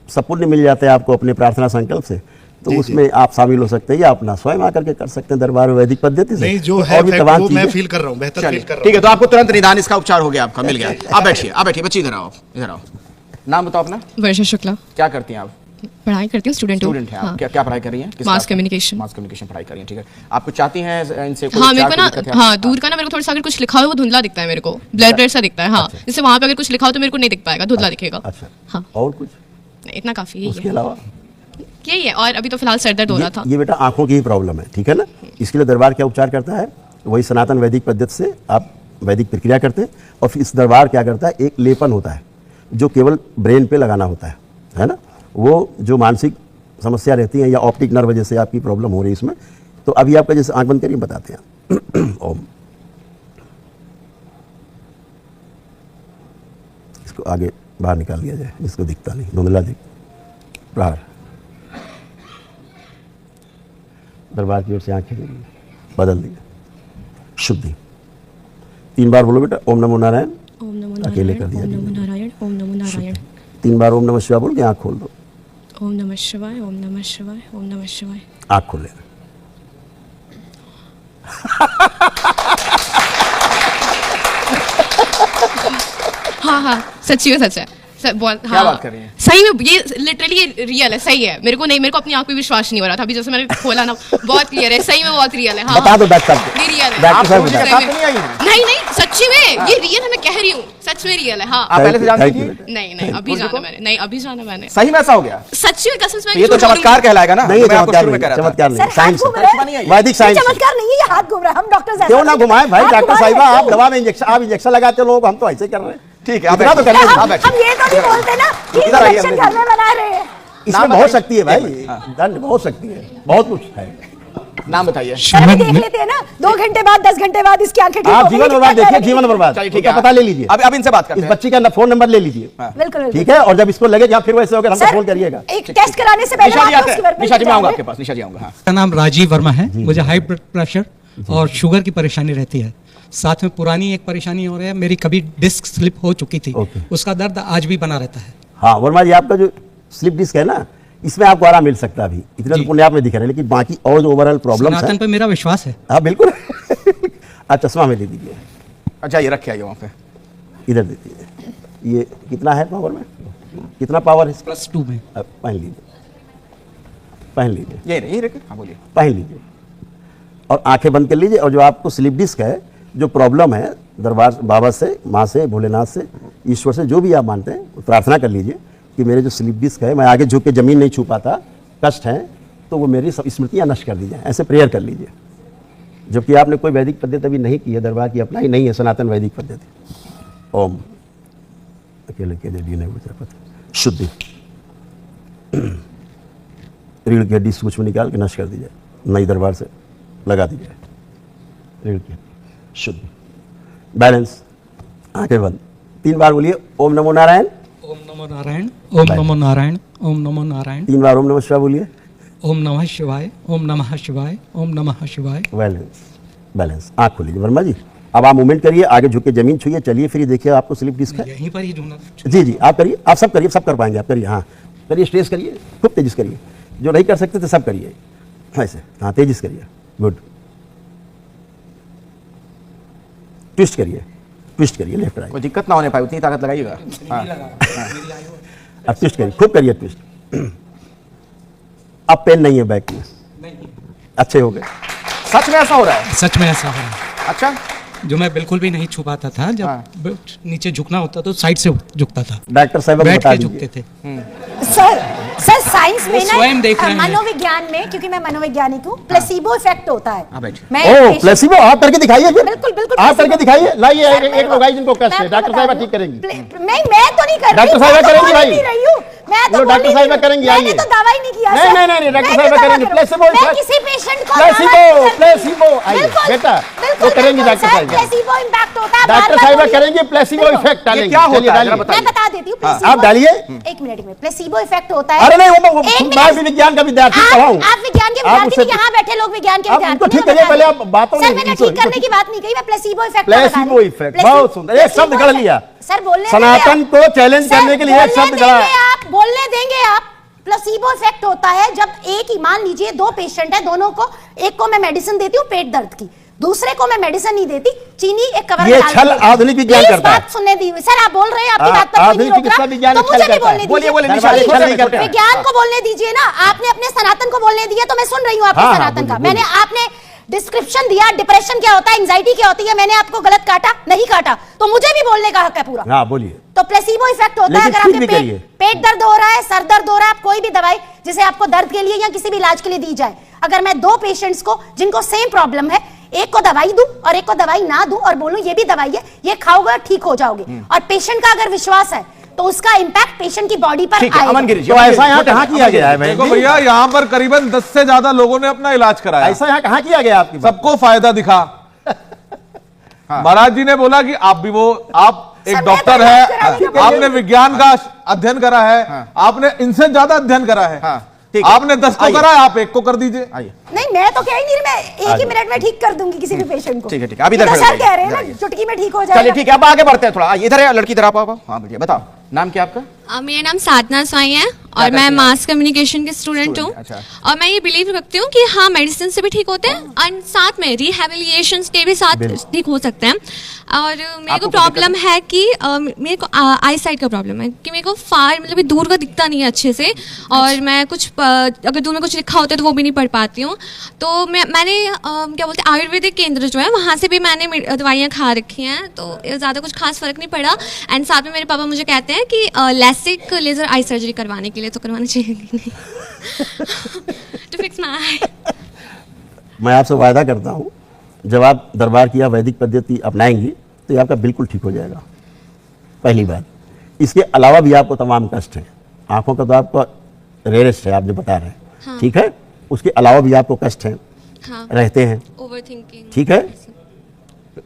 सब पुण्य मिल जाते हैं आपको अपने प्रार्थना संकल्प से, तो जी, उसमें आप शामिल हो सकते हैं, या अपना स्वयं आकर के कर सकते हैं दरबार में वैदिक पद्धति से। नहीं, जो तो है और भी fact तमाम वो मैं चीजें- फील कर रहा हूँ, बेहतर चलिए, फील कर रहा ठीक है, हूँ। तो आपको तुरंत निदान इसका उपचार हो गया आपका, मिल गया। आप बैठिए, आप बैठिए, बच्ची इधर आओ, इधर आओ। नाम बताओ अपना, वर्षा शुक्ला, क्या करती हैं आप? पढ़ाई करती हूँ, स्टूडेंट स्टूडेंट हैं आप, क्या पढ़ाई कर रही हैं? किस Mass क्लास में? communication। मास कम्युनिकेशन पढ़ाई कर रही हैं, ठीक है। आपको चाहती हैं इनसे कोई हाँ उपचार मेरे को की ना, दिक्कत है? हाँ दूर का ना मेरे को थोड़ा सा अगर कुछ लिखा हो वो धुंधला दिखता है मेरे को, ब्लर ब्लर सा दिखता है, हाँ जैसे वहाँ पे अगर कुछ लिखा हो तो मेरे को नहीं दिख पाएगा, धुंधला दिखेगा। अच्छा, हाँ और कुछ इतना काफी यही उसके है, अलावा? यही है। और अभी तो फिलहाल सर दर्द हो रहा था। ये बेटा आंखों की ही प्रॉब्लम है, ठीक है ना। इसके लिए दरबार क्या उपचार करता है, वही सनातन वैदिक पद्धति से आप वैदिक प्रक्रिया करते हैं, और फिर इस दरबार क्या करता है, एक लेपन होता है जो केवल ब्रेन पे लगाना होता है ना। वो जो मानसिक समस्या रहती है या ऑप्टिक नर्व वजह से आपकी प्रॉब्लम हो रही है इसमें, तो अभी आपका जैसे आंख बंद करिए, बताते हैं। ओम, इसको आगे बाहर निकाल दिया जाए, इसको दिखता नहीं, धुंधला दिख। प्रहार, दरबार की ओर से आंखें मिली, बदल दिया, शुद्धि। 3 बार बोलो बेटा, ओम नमो नारायण, ओम नमो अकेले कर दिया। ओम नमो नारायण, ओम नमो नारायण, 3 बार ओम नमः शिवाय बोल के आंख खोल दो, ओम नमः शिवाय, ओम नमः शिवाय, ओम नमः शिवाय। आंख खोल लेना। हाँ हाँ, सच्ची में सच है बहुत। क्या बात कर रही हैं? सही में ये लिटरली रियल है, सही है। मेरे को अपनी आंख पे विश्वास नहीं हो रहा था। अभी जैसे मैंने खोला ना, बहुत क्लियर है, सही में बहुत रियल है। हाँ, बता दो डॉक्टर साहब को। ये रियल है। डॉक्टर साहब मुझे बता साथ नहीं आई हैं? नहीं सच्ची में ये रियल है, मैं कह रही हूँ, सच में रियल है। हाँ, आप पहले से जानती Thank थी? you, नहीं अभी जाना मैंने, नहीं अभी जाना मैंने, सही में ऐसा हो गया? सच्ची में कसम से मैं ये तो झूठ बोलूंगी। चमत्कार कहलाएगा ना? नहीं, ये मैं आपको चमत्कार शुरू में कह नहीं, रहा था। चमत्कार नहीं, सर, हाथ साइंस घूम है, रहा है। वैदिक साइंस है। चमत्कार नहीं है, ये हाथ घूम रहा है। हम डॉक्टर क्यों ना घुमाएं भाई, डॉक्टर साहिबा आप दवा में इंजेक्शन, आप इंजेक्शन लगाते हो लोगों को, हम तो ऐसे कर रहे हैं। ठीक है, आप इतना तो बैठिए। करना आप बैठिए। हम ये तो नहीं बोलते ना कि इधर आइए, इंजेक्शन हम घर में बना रहे हैं। इसमें बहुत शक्ति है भाई, दंड बहुत शक्ति है, बहुत कुछ है। नाम बताइए। सर, भी देख लेते हैं ना, 2 घंटे बाद 10 घंटे बाद इसकी आंखें ठीक हो आप गई, जीवन बर्बाद कितना देखिए, क्या जीवन बर्बाद। चलिए, ठीक उसका है। पता ले लीजिए, अब इनसे बात करते इस हैं। बच्ची का फोन नंबर ले लीजिए, बिल्कुल ठीक है। और जब इसको लगे कि आप फिर वैसे हो गए, हमको सर, फोन करिएगा। एक टेस्ट कराने से पहले निशा जी आप आते उसकी हैं। वर्क निशा जी मैं आऊंगा आपके पास, निशा जी आऊंगा। हाँ। मेरा नाम राजीव वर्मा है। मुझे हाई ब्लड प्रेशर और शुगर की परेशानी रहती है। साथ में पुरानी एक परेशानी हो रही है, मेरी कभी डिस्क स्लिप हो चुकी थी, उसका दर्द आज भी बना रहता है। हाँ वर्मा जी, आपका जो स्लिप डिस्क है ना, इसमें आपको आराम मिल सकता है। अभी इतना तो पुण्य आप में दिख रहे हैं, लेकिन बाकी और जो ओवरऑल प्रॉब्लम सनातन पे मेरा विश्वास है। हाँ बिल्कुल। आप चश्मा में दे दीजिए, अच्छा ये रखे आइए वहाँ पे, इधर दे दीजिए। ये कितना है पावर में, कितना पावर है? +2 में। अब पहन लीजिए, पहन लीजिए, ये रखे। हाँ बोलिए। पहन लीजिए और आंखें बंद कर लीजिए। और जो आपको स्लिप डिस्क है, जो प्रॉब्लम है, दरबार बाबा से, माँ से, भोलेनाथ से, ईश्वर से, जो भी आप मानते हैं, प्रार्थना कर लीजिए कि मेरे जो स्लिप डिस्क है, मैं आगे झुक के जमीन नहीं छू पाता, कष्ट है, तो वो मेरी सब स्मृतियाँ नष्ट कर दीजिए। ऐसे प्रेयर कर लीजिए। जबकि आपने कोई वैदिक पद्धति अभी नहीं की है, दरबार की अपनाई नहीं है, सनातन वैदिक पद्धति। ओम अकेले के शुद्धि, रीढ़ की हड्डी सूक्ष्म निकाल के नष्ट कर दीजिए, नई दरबार से लगा दीजिए। रीढ़ की शुद्ध, बैलेंस, आंखें बंद, 3 बार बोलिए ओम नमो नारायण, ओम नमो नारायण, ओम नमो नारायण, ओम नमो नारायण। 3 बार ओम नमः शिवाय बोलिए, ओम नमः शिवाय, ओम नमः शिवाय, ओम नमः शिवाय। Balance, balance. आँख खोलिए वर्मा जी, अब आप मूवमेंट करिए, आगे झुक के जमीन छुइए, चलिए, फिर देखिए आपको स्लिप डिस्क है। यहीं पर ही ढूंढना। जी जी, आप करिए, आप सब करिए, सब कर पाएंगे आप, करिए। हाँ करिए, स्ट्रेस करिए, खूब तेजी से करिए, जो नहीं कर सकते थे सब करिए ऐसे। हाँ तेजी से करिए, गुड। ट्विस्ट करिए, ट्विस्ट करिए, लेफ्ट राइट। कोई दिक्कत ना होने पाए, उतनी ताकत लगाइएगा। हाँ। अब ट्विस्ट करिए, खूब करिए ट्विस्ट। अब पेन नहीं है बैक में, अच्छे हो गए। सच में ऐसा हो रहा है? सच में ऐसा हो रहा है। अच्छा, जो मैं बिल्कुल भी नहीं छू पाता था, जब नीचे झुकना होता तो साइड से झुकता था, डॉक्टर साहब बैठ बता के दीजिए। झुकते थे। सर साइंस में स्वयं देख ना, रहे हैं। मनोविज्ञान में, क्योंकि मैं मनोवैज्ञानिक हूँ, प्लेसिबो इफेक्ट होता है। ओ प्लेसिबो, आप करके दिखाइए फिर। बिल्कुल बिल्कुल, आप करके दिखाइए, लाइए सर, एक लोग आई जिनको कष्ट है, मैं डॉक्टर आपको साहब बता ठीक करेंगी। नहीं, मैं तो नहीं कर रही, डॉक्टर साहिबा मैं तो करेंगी बोल भाई। नहीं रही हूँ, मैं तो लो, बोल डॉक्टर नहीं साहिबा रही हूँ। करेंगी, मैंने आइए। तो दवाई नहीं किया नहीं, सर। नहीं, नहीं, डॉक्टर मैं साहिबा क्यों करेंगी, दवा प्लेसिबो करूँ? मैं इफेक्ट। किसी पेशेंट को प्लेसिबो, प्लेसिबो, आइए बिल्कुल, बेटा, बिल्कुल, वो करेंगी बिल्कुल, डॉक्टर सर, साहिबा। प्लेसिबो इम्पैक्ट होता है। डॉक्टर बार-बार साहिबा बोलिए। करेंगी, प्लेसिबो देखो, इफेक्ट डालेंगे। क्या होता चलिए, है? डालिए। जरा बताइए। मैं बता देती हूँ, हाँ, प्लेसिबो। आप डालिए। एक मिनट में, प्लेसिबो इफेक्ट होता है। अरे नहीं, वो एक मिनट। मैं भी विज्ञान का विद्यार्थी पढ़ाऊं। आप विज्ञान के आप विद्यार्थी, उससे- यहाँ बैठे लोग विज्ञान के आप विद्यार्थी। उनको ठीक मैं करिए, बता पहले रही आप हूँ। बातों सर में मैंने इनको- ठीक करने की बात नहीं कही, मैं प्लेसिबो इफेक्ट बता रही हूँ। प्लेसिबो इफेक्ट, बहुत सुंदर, एक शब्द गढ़ लिया। सर बोलने सनातन देंगे को चैलेंज सर, करने के लिए एक बोलने शब्द गढ़ा। देंगे आप, बोलने देंगे आप। प्लेसिबो इफेक्ट होता है जब एक ही, मान लीजिए 2 पेशेंट है, दोनों को, एक को मैं मेडिसिन देती हूँ पेट दर्द की, दूसरे को मैं मेडिसिन नहीं देती, चीनी एक कवर ये में डाल छल देती हूँ। आधुनिक विज्ञान Please करता है। बात सुनने दी। सर आप बोल रहे हैं, आपकी बात पर कोई आधुनिक नहीं रोक चिकित्सा रहा, विज्ञान तो छल मुझे भी करता है। बोलने बोलिए, बोलिए, दीजिए। निशा, छल नहीं करता है। विज्ञान को बोलने दीजिए ना, आपने अपने सनातन को बोलने दिया, तो मैं सुन रही हूँ आपके हाँ, सनातन का। बोलिए, मैंने, आपने डिस्क्रिप्शन दिया, डिप्रेशन क्या होता है, एंजाइटी क्या होती है, मैंने आपको गलत काटा नहीं काटा, तो मुझे भी बोलने का हक है पूरा। हाँ बोलिए। तो प्लेसिबो इफेक्ट होता है लेकिन अगर ठीक आपके भी करिए। पेट दर्द हो रहा है, सर दर्द हो रहा है, आप कोई भी दवाई जिसे आपको दर्द के लिए या किसी भी इलाज के लिए दी जाए, अगर मैं 2 पेशेंट्स को जिनको सेम प्रॉब्लम है, एक को दवाई दूं और एक को दवाई ना दूं और बोलूं ये भी दवाई है, ये खाओगे ठीक हो जाओगे, और पेशेंट का अगर विश्वास है तो उसका इंपैक्ट पेशेंट की बॉडी पर ठीक है, अमन गिरी जी, तो ऐसा यहाँ कहाँ किया गया है भाई? देखो भैया, यहाँ पर करीबन 10 से ज्यादा लोगों ने अपना इलाज कराया। ऐसा यहाँ कहाँ किया गया आपकी बात? सबको फायदा दिखा। महाराज जी ने बोला कि आप भी वो, आप सर, एक मैं डॉक्टर तो है, इलाज कराने का आपने विज्ञान का अध्ययन करा है, आपने इनसे ज्यादा अध्ययन करा है, ठीक है। आपने 10 को आइए। करा है, आप 1 को कर दीजिए। आइए नहीं, मैं तो कह ही नहीं रही, मैं एक ही मिनट में ठीक कर दूंगी किसी भी पेशेंट को। ठीक है, ठीक है। आप इधर ये तो खड़े सर हो कह रहे हैं जाइए। ना चुटकी में ठीक हो चलिए जाएगा। ठीक है, अब आगे बढ़ते हैं थोड़ा। इधर है लड़की, इधर आप आओ। हाँ बेटिए बताओ, नाम क्या आपका? मेरा नाम साधना स्वाई है और मैं मास कम्युनिकेशन के स्टूडेंट हूँ। अच्छा। और मैं ये बिलीव रखती हूँ कि हाँ, मेडिसिन से भी ठीक होते हैं और साथ में रिहैबिलिटेशन के भी साथ ठीक हो सकते हैं। और मेरे को प्रॉब्लम है कि मेरे को आई साइट का प्रॉब्लम है कि मेरे को फार मतलब दूर का दिखता नहीं है अच्छे से, और मैं कुछ अगर दूर में कुछ लिखा होता है तो वो भी नहीं पढ़ पाती हूँ। तो मैंने क्या बोलते हैं आयुर्वेदिक केंद्र जो है वहाँ से भी मैंने दवाइयाँ खा रखी हैं, तो ज़्यादा कुछ खास फर्क नहीं पड़ा। एंड साथ में मेरे पापा मुझे कहते हैं कि लेसिक लेजर आई सर्जरी करवाने के लिए, तो करवानी चाहिए कि नहीं टू फिक्स माय आई। मैं आपसे वायदा करता हूँ, जब आप दरबार की वैदिक पद्धति अपनाएंगी तो ये आपका बिल्कुल ठीक हो जाएगा। पहली बात, इसके अलावा भी आपको तमाम कष्ट हैं। आंखों का तो आपका रेयरेस्ट है, आप जो बता रहे हैं। हाँ। ठीक है, उसके अलावा भी आपको कष्ट हैं, हाँ। रहते हैं। ओवरथिंकिंग। ठीक है,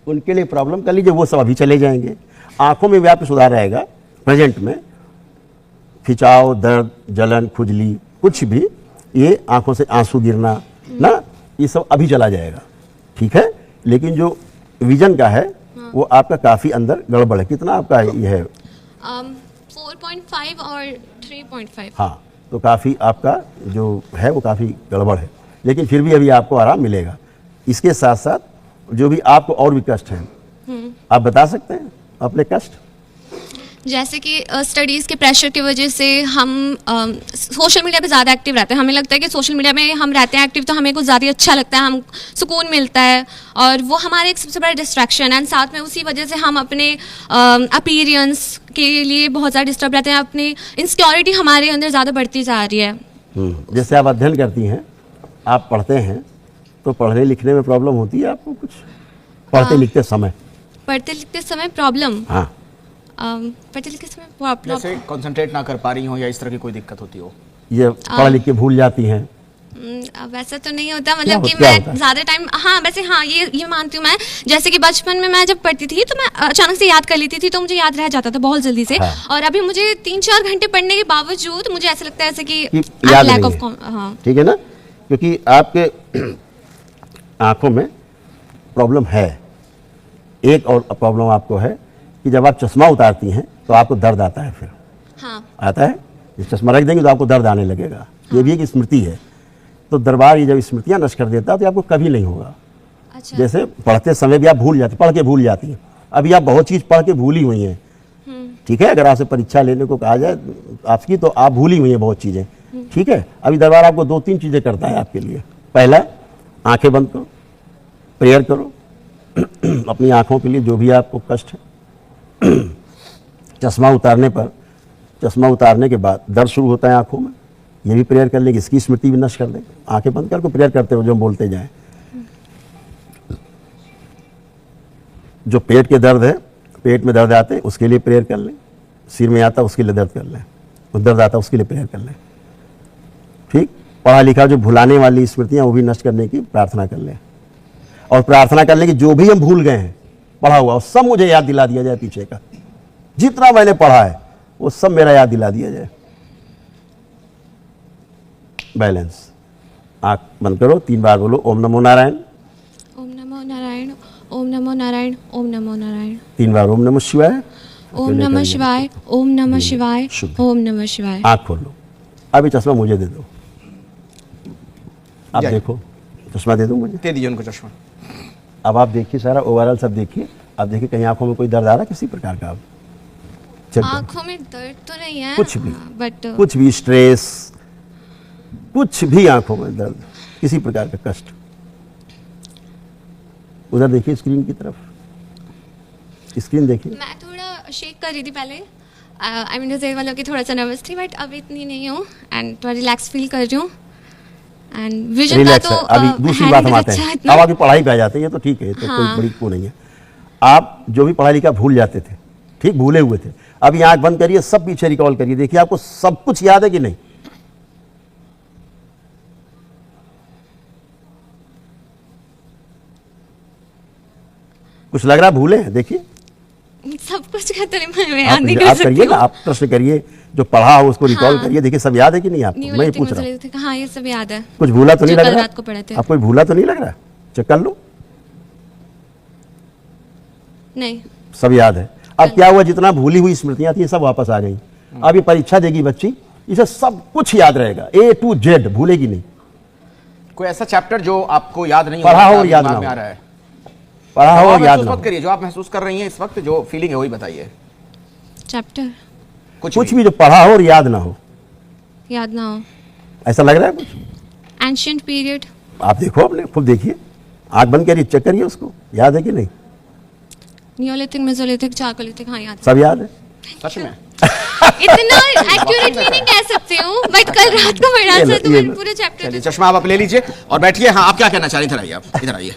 उनके लिए प्रॉब्लम कर लीजिए, वो सब अभी चले जाएंगे। आंखों में भी आपको सुधार रहेगा। प्रेजेंट में खिंचाव, दर्द, जलन, खुजली, कुछ भी, ये आंखों से आंसू गिरना ना, ये सब अभी चला जाएगा। ठीक है, लेकिन जो विजन का है वो आपका काफी अंदर गड़बड़ है। कितना आपका ये है? 4.5 और 3.5। हाँ, तो काफी आपका जो है वो काफी गड़बड़ है, लेकिन फिर भी अभी आपको आराम मिलेगा। इसके साथ साथ जो भी आपको और भी कष्ट हैं, आप बता सकते हैं अपने कष्ट? जैसे कि स्टडीज़ के प्रेशर की वजह से हम सोशल मीडिया पे ज़्यादा एक्टिव रहते हैं। हमें लगता है कि सोशल मीडिया में हम रहते हैं एक्टिव तो हमें कुछ ज़्यादा अच्छा लगता है, हम सुकून मिलता है, और वो हमारे एक सबसे बड़ा डिस्ट्रैक्शन है। एंड साथ में उसी वजह से हम अपने अपीयरेंस के लिए बहुत ज़्यादा डिस्टर्ब रहते हैं। अपनी इनसिक्योरिटी हमारे अंदर ज़्यादा बढ़ती जा रही है। जैसे आप अध्ययन करती हैं, आप पढ़ते हैं, तो पढ़ने लिखने में प्रॉब्लम होती है आपको कुछ? पढ़ते लिखते समय? पढ़ते लिखते समय प्रॉब्लम? हाँ, पढ़ते लिखते समय प्रॉब्लम जैसे कंसंट्रेट ना कर पा रही हो या इस तरह की कोई दिक्कत होती हो? ये पढ़ लिख के भूल जाती हैं? वैसा तो नहीं होता, मतलब कि मैं ज़्यादा टाइम, हाँ वैसे हाँ ये मानती हूँ मैं। जैसे कि बचपन में मैं जब पढ़ती थी तो मैं अचानक से याद कर लेती थी, तो मुझे याद रह जाता था बहुत जल्दी से। हाँ। और अभी मुझे 3-4 घंटे पढ़ने के बावजूद मुझे ऐसा लगता है ऐसे कि याद लैक नहीं ऑफ। हाँ, ठीक है ना, क्योंकि आपके आंखों में प्रॉब्लम है। एक और प्रॉब्लम आपको है कि जब आप चश्मा उतारती हैं तो आपको दर्द आता है। फिर हाँ। आता है, इस चश्मा रख देंगे तो आपको दर्द आने लगेगा। हाँ। ये भी एक स्मृति है। तो दरबार ये जब स्मृतियां नष्ट कर देता है तो आपको कभी नहीं होगा। अच्छा। जैसे पढ़ते समय भी आप भूल जाते, पढ़ के भूल जाती हैं। अभी आप बहुत चीज़ पढ़ के भूली हुई हैं। ठीक है, अगर आपसे परीक्षा लेने को कहा जाए आपकी, तो आप भूली हुई हैं बहुत चीज़ें। ठीक है, अभी दरबार आपको 2-3 चीज़ें करता है आपके लिए। पहला, आंखें बंद करो, प्रेयर करो अपनी आंखों के लिए, जो भी आपको कष्ट है। चश्मा उतारने पर, चश्मा उतारने के बाद दर्द शुरू होता है आंखों में, ये भी प्रेयर कर लेंगे, इसकी स्मृति भी नष्ट कर देंगे। आंखें बंद करके प्रेयर करते हो, जो हम बोलते जाएं। जो पेट के दर्द है, पेट में दर्द आते हैं उसके लिए प्रेयर कर लें। सिर में आता उसके लिए दर्द कर लें, दर्द आता उसके लिए प्रेयर कर लें। ठीक, पढ़ा लिखा जो भुलाने वाली स्मृतियां वो भी नष्ट करने की प्रार्थना कर लें। और प्रार्थना कर लें कि जो भी हम भूल गए हैं पढ़ा हुआ, वो सब मुझे याद दिला दिया जाए। पीछे का जितना मैंने पढ़ा है वो सब मेरा याद दिला दिया जाए। बैलेंस। आंख बंद करो, 3 बार बोलो ओम नमो नारायण, ओम नमो नारायण, ओम नमो नारायण, ओम नमो नारायण। 3 बार ओम नमः शिवाय, ओम नमः शिवाय, ओम नमः शिवाय, ओम नमः शिवाय। आंख खोल लो। अभी चश्मा मुझे दे दो, आप देखो, चश्मा दे दो मुझे। दे दीजिए उनको चश्मा। अब आप देखिए, सारा ओवरऑल सब देखिए। आप देखिए कहीं आंखों में कोई दर्द आ रहा है किसी प्रकार का? आप चेक करो। आंखों में दर्द तो नहीं है कुछ भी, बट कुछ भी स्ट्रेस, कुछ भी आंखों में दर्द, किसी प्रकार का कष्ट। उधर देखिए स्क्रीन की तरफ, स्क्रीन देखिए। मैं थोड़ा शेक कर रही थी पहले, आई मीन जैसे वालों की थोड़ा सा नर्वस थी, बट अब इतनी नहीं हूँ एंड थोड़ा रिलैक्स फील कर रही हूँ। एंड विजन का रिलैक्स तो है। अभी दूसरी बात हम आते हैं, अब आपकी पढ़ाई पे आ जाते हैं, ये तो ठीक है, ये तो कोई बड़ी को नहीं है। आप जो भी पढ़ाई लिखा भूल जाते थे, ठीक, भूले हुए थे, अभी आंख बंद करिए, सब पीछे रिकॉल करिए, देखिए आपको सब कुछ याद है कि नहीं। कुछ लग रहा भूले हैं? देखिए सब कुछ का तो मैं याद आप नहीं कर करिए सकती ना, हूँ। आप प्रश्न करिए जो पढ़ा हो उसको रिकॉल करिए, देखिए सब याद है कि नहीं आपको? मैं ये पूछ रहा हूँ, हाँ ये सब याद है। कुछ भूला तो नहीं लग कल रहा? रात को पढ़े थे। आपको भूला तो नहीं लग रहा? चेक कर लो, नहीं सब याद है। अब क्या हुआ, जितना भूली हुई स्मृतियां थी सब वापस आ गई। अब ये परीक्षा देगी बच्ची, इसे सब कुछ याद रहेगा, A to Z, भूलेगी नहीं। कोई ऐसा चैप्टर जो आपको याद नहीं पढ़ा हो और अभी याद दिमाग ना में हो। आ रहा है? पढ़ा हो और याद महसूस ना मत करिए, जो आप महसूस कर रही हैं इस वक्त, जो फीलिंग है वही बताइए। चैप्टर कुछ भी जो पढ़ा हो और याद ना हो, याद ना हो। ऐसा लग रहा है कुछ? Ancient period. आप देखो, अपने खुद देखिए, आंख बंद करिए, चेक करिए उसको, याद है कि नहीं? नियोलिथिक, मेसोलिथिक, चाकोलिथिक, हाँ याद। सब याद है? सच में? इतना एक्यूरेटली नहीं कह सकती हूँ, बट कल रात को पढ़ा था तो मैंने पूरे चैप्टर। चलिए चश्मा आप ले लीजिए और बैठिए। हाँ, आप क्या कहना चाह रहे हैं? इधर आइए, आप इधर आइए,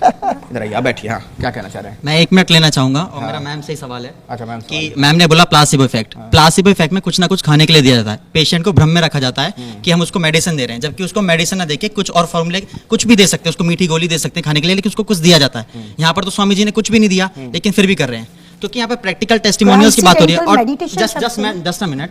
इधर आइए, आप बैठिए। हाँ, क्या कहना चाह रहे हैं? मैं 1 मिनट लेना चाहूंगा और मेरा मैम से ही सवाल है। अच्छा मैम, कि मैम ने बोला प्लासिबो इफेक्ट। प्लासिबो इफेक्ट में कुछ ना कुछ खाने के लिए दिया जाता है, पेशेंट को भ्रम में रखा जाता है कि हम उसको मेडिसिन दे रहे हैं, जबकि उसको मेडिसिन ना देके कुछ और फॉर्मूले कुछ भी दे सकते हैं, उसको मीठी गोली दे सकते हैं खाने के लिए, लेकिन उसको कुछ दिया जाता है। यहाँ पर तो स्वामी जी ने कुछ भी नहीं दिया, लेकिन फिर भी कर रहे हैं। तो क्या यहाँ पे प्रैक्टिकल टेस्टिमोनियल्स की बात हो रही है। और जस्ट अ मिनट,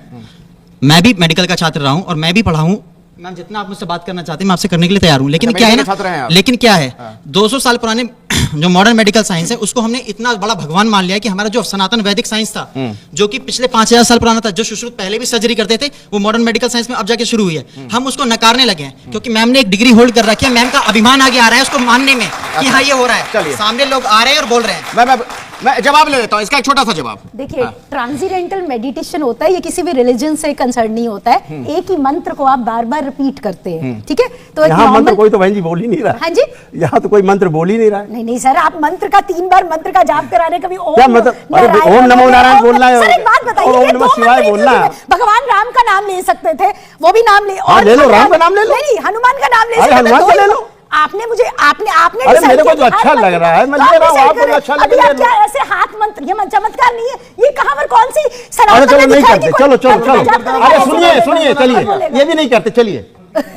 मैं भी मेडिकल का छात्र रहा हूँ और मैं भी पढ़ा हूँ मैम, जितना आप मुझसे बात करना चाहते हैं मैं आपसे करने के लिए तैयार हूँ, लेकिन क्या है ना, लेकिन क्या है 200 साल पुराने जो मॉडर्न मेडिकल साइंस है उसको हमने इतना बड़ा भगवान मान लिया है कि हमारा जो सनातन वैदिक साइंस था, जो कि पिछले 5000 साल पुराना था, जो सुश्रुत पहले भी सर्जरी करते थे, वो मॉडर्न मेडिकल साइंस में अब जाके शुरू हुई है। हम उसको नकारने लगे हैं क्योंकि मैम ने एक डिग्री होल्ड कर रखी है, मैम का अभिमान आगे आ रहा है उसको मानने में कि हाँ ये हो रहा है, सामने लोग आ रहे हैं और बोल रहे हैं। मैं जवाब ले लेता हूँ, इसका एक छोटा सा जवाब। देखिए, ट्रांसेंडेंटल मेडिटेशन होता है, ये किसी भी रिलीजन से कंसर्न नहीं होता है। एक ही मंत्र को आप बार बार रिपीट करते हैं, ठीक है? तो यहाँ मंत्र कोई तो बहन जी बोल ही नहीं रहा। हाँ जी, यहाँ तो कोई मंत्र बोल ही नहीं रहा है। नहीं नहीं सर, आप मंत्र का 3 बार मंत्र का जाप कराने कभी क्या मतलब? अरे ओम नमो नारायण बोलना है, सर एक बात बताइए, ओम नमः शिवाय बोलना है। भगवान राम का नाम ले सकते थे, वो भी नाम ले, और ले लो, राम का नाम ले लो। नहीं, हनुमान का नाम ले अरे सकते हनुमान का ले लो। आपने मुझे आपने अरे मेरे को जो अच्छा लग रहा है मैं ले रहा हूँ, आपको जो अच्छा लग रहा है। क्या ऐसे हाथ मंत्र, ये चमत्कार नहीं है, ये कहाँ पर कौन सी अरे सनातन चलो ने नहीं दिखाई करते, कि चलो कोई चलो चलो, जाप करने अरे वाला सुनिए ऐसे सुनिए, चलिए बोलेगा। ये भी नहीं करते, चलिए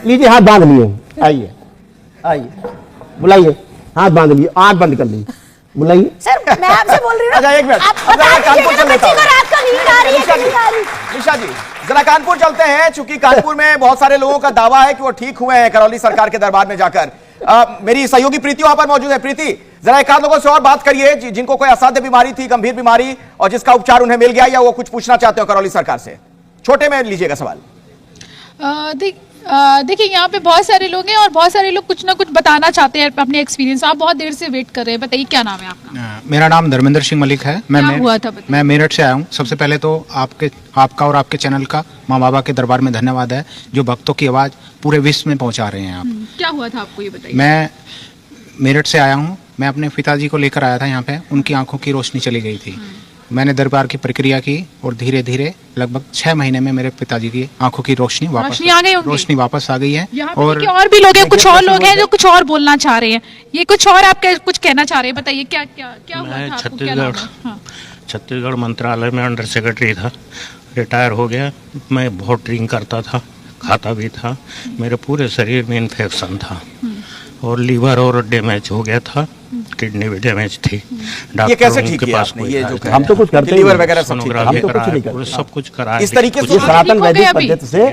लीजिए हाथ बांध लिए, आइए आइए, बुलाइए, हाथ बांध लिए, आंख बंद कर ली, बुलाइए। सर मैं आपसे बोल रही हूँ, अच्छा एक मिनट, आप बता कानपुर चल लेता हूँ। रात का नींद आ रही है कि नहीं आ रही? निशा जी जरा कानपुर चलते हैं, चूंकि कानपुर में बहुत सारे लोगों का दावा है कि वो ठीक हुए हैं करौली सरकार के दरबार में जाकर। मेरी सहयोगी प्रीति वहां पर मौजूद है। प्रीति, जरा एक आध लोगों से और बात करिए जिनको कोई असाध्य बीमारी थी, गंभीर बीमारी, और जिसका उपचार उन्हें मिल गया, या वो कुछ पूछना चाहते हो करौली सरकार से। छोटे में लीजिएगा सवाल। देखिए, यहाँ पे बहुत सारे लोग हैं और बहुत सारे लोग कुछ ना कुछ बताना चाहते हैं अपने एक्सपीरियंस। आप बहुत देर से वेट कर रहे हैं, बताइए क्या नाम है आपका? मेरा नाम धर्मेंद्र सिंह मलिक है। मैं मेरठ से आया हूँ। सबसे पहले तो आपका और आपके चैनल का माँ बाबा के दरबार में धन्यवाद है, जो भक्तों की आवाज़ पूरे विश्व में पहुँचा रहे हैं आप। क्या हुआ था आपको, ये बताइए। मैं मेरठ से आया हूँ। मैं अपने पिताजी को लेकर आया था यहाँ पे, उनकी आंखों की रोशनी चली गई थी। मैंने दरबार की प्रक्रिया की और धीरे धीरे लगभग 6 महीने में मेरे पिताजी की आंखों की रोशनी वापस आ गई है। और भी लोग हैं, कुछ और लोग हैं जो कुछ और बोलना चाह रहे हैं। ये कुछ और आप कुछ कहना चाह रहे हैं, बताइए क्या क्या क्या हुआ था आपको? छत्तीसगढ़ मंत्रालय में अंडर सेक्रेटरी था, रिटायर हो गया। मैं बहुत ड्रिंक करता था, खाता भी था, मेरे पूरे शरीर में इन्फेक्शन था और लीवर और डैमेज हो गया था, किडनी भी डैमेज थी। ये कैसे ठीक है आपने? ये जो हम तो कुछ करते लीवर वगैरह सब ठीक, हम तो कुछ नहीं करते, सब कुछ कराया। इस तरीके से सनातन वैदिक पद्धति से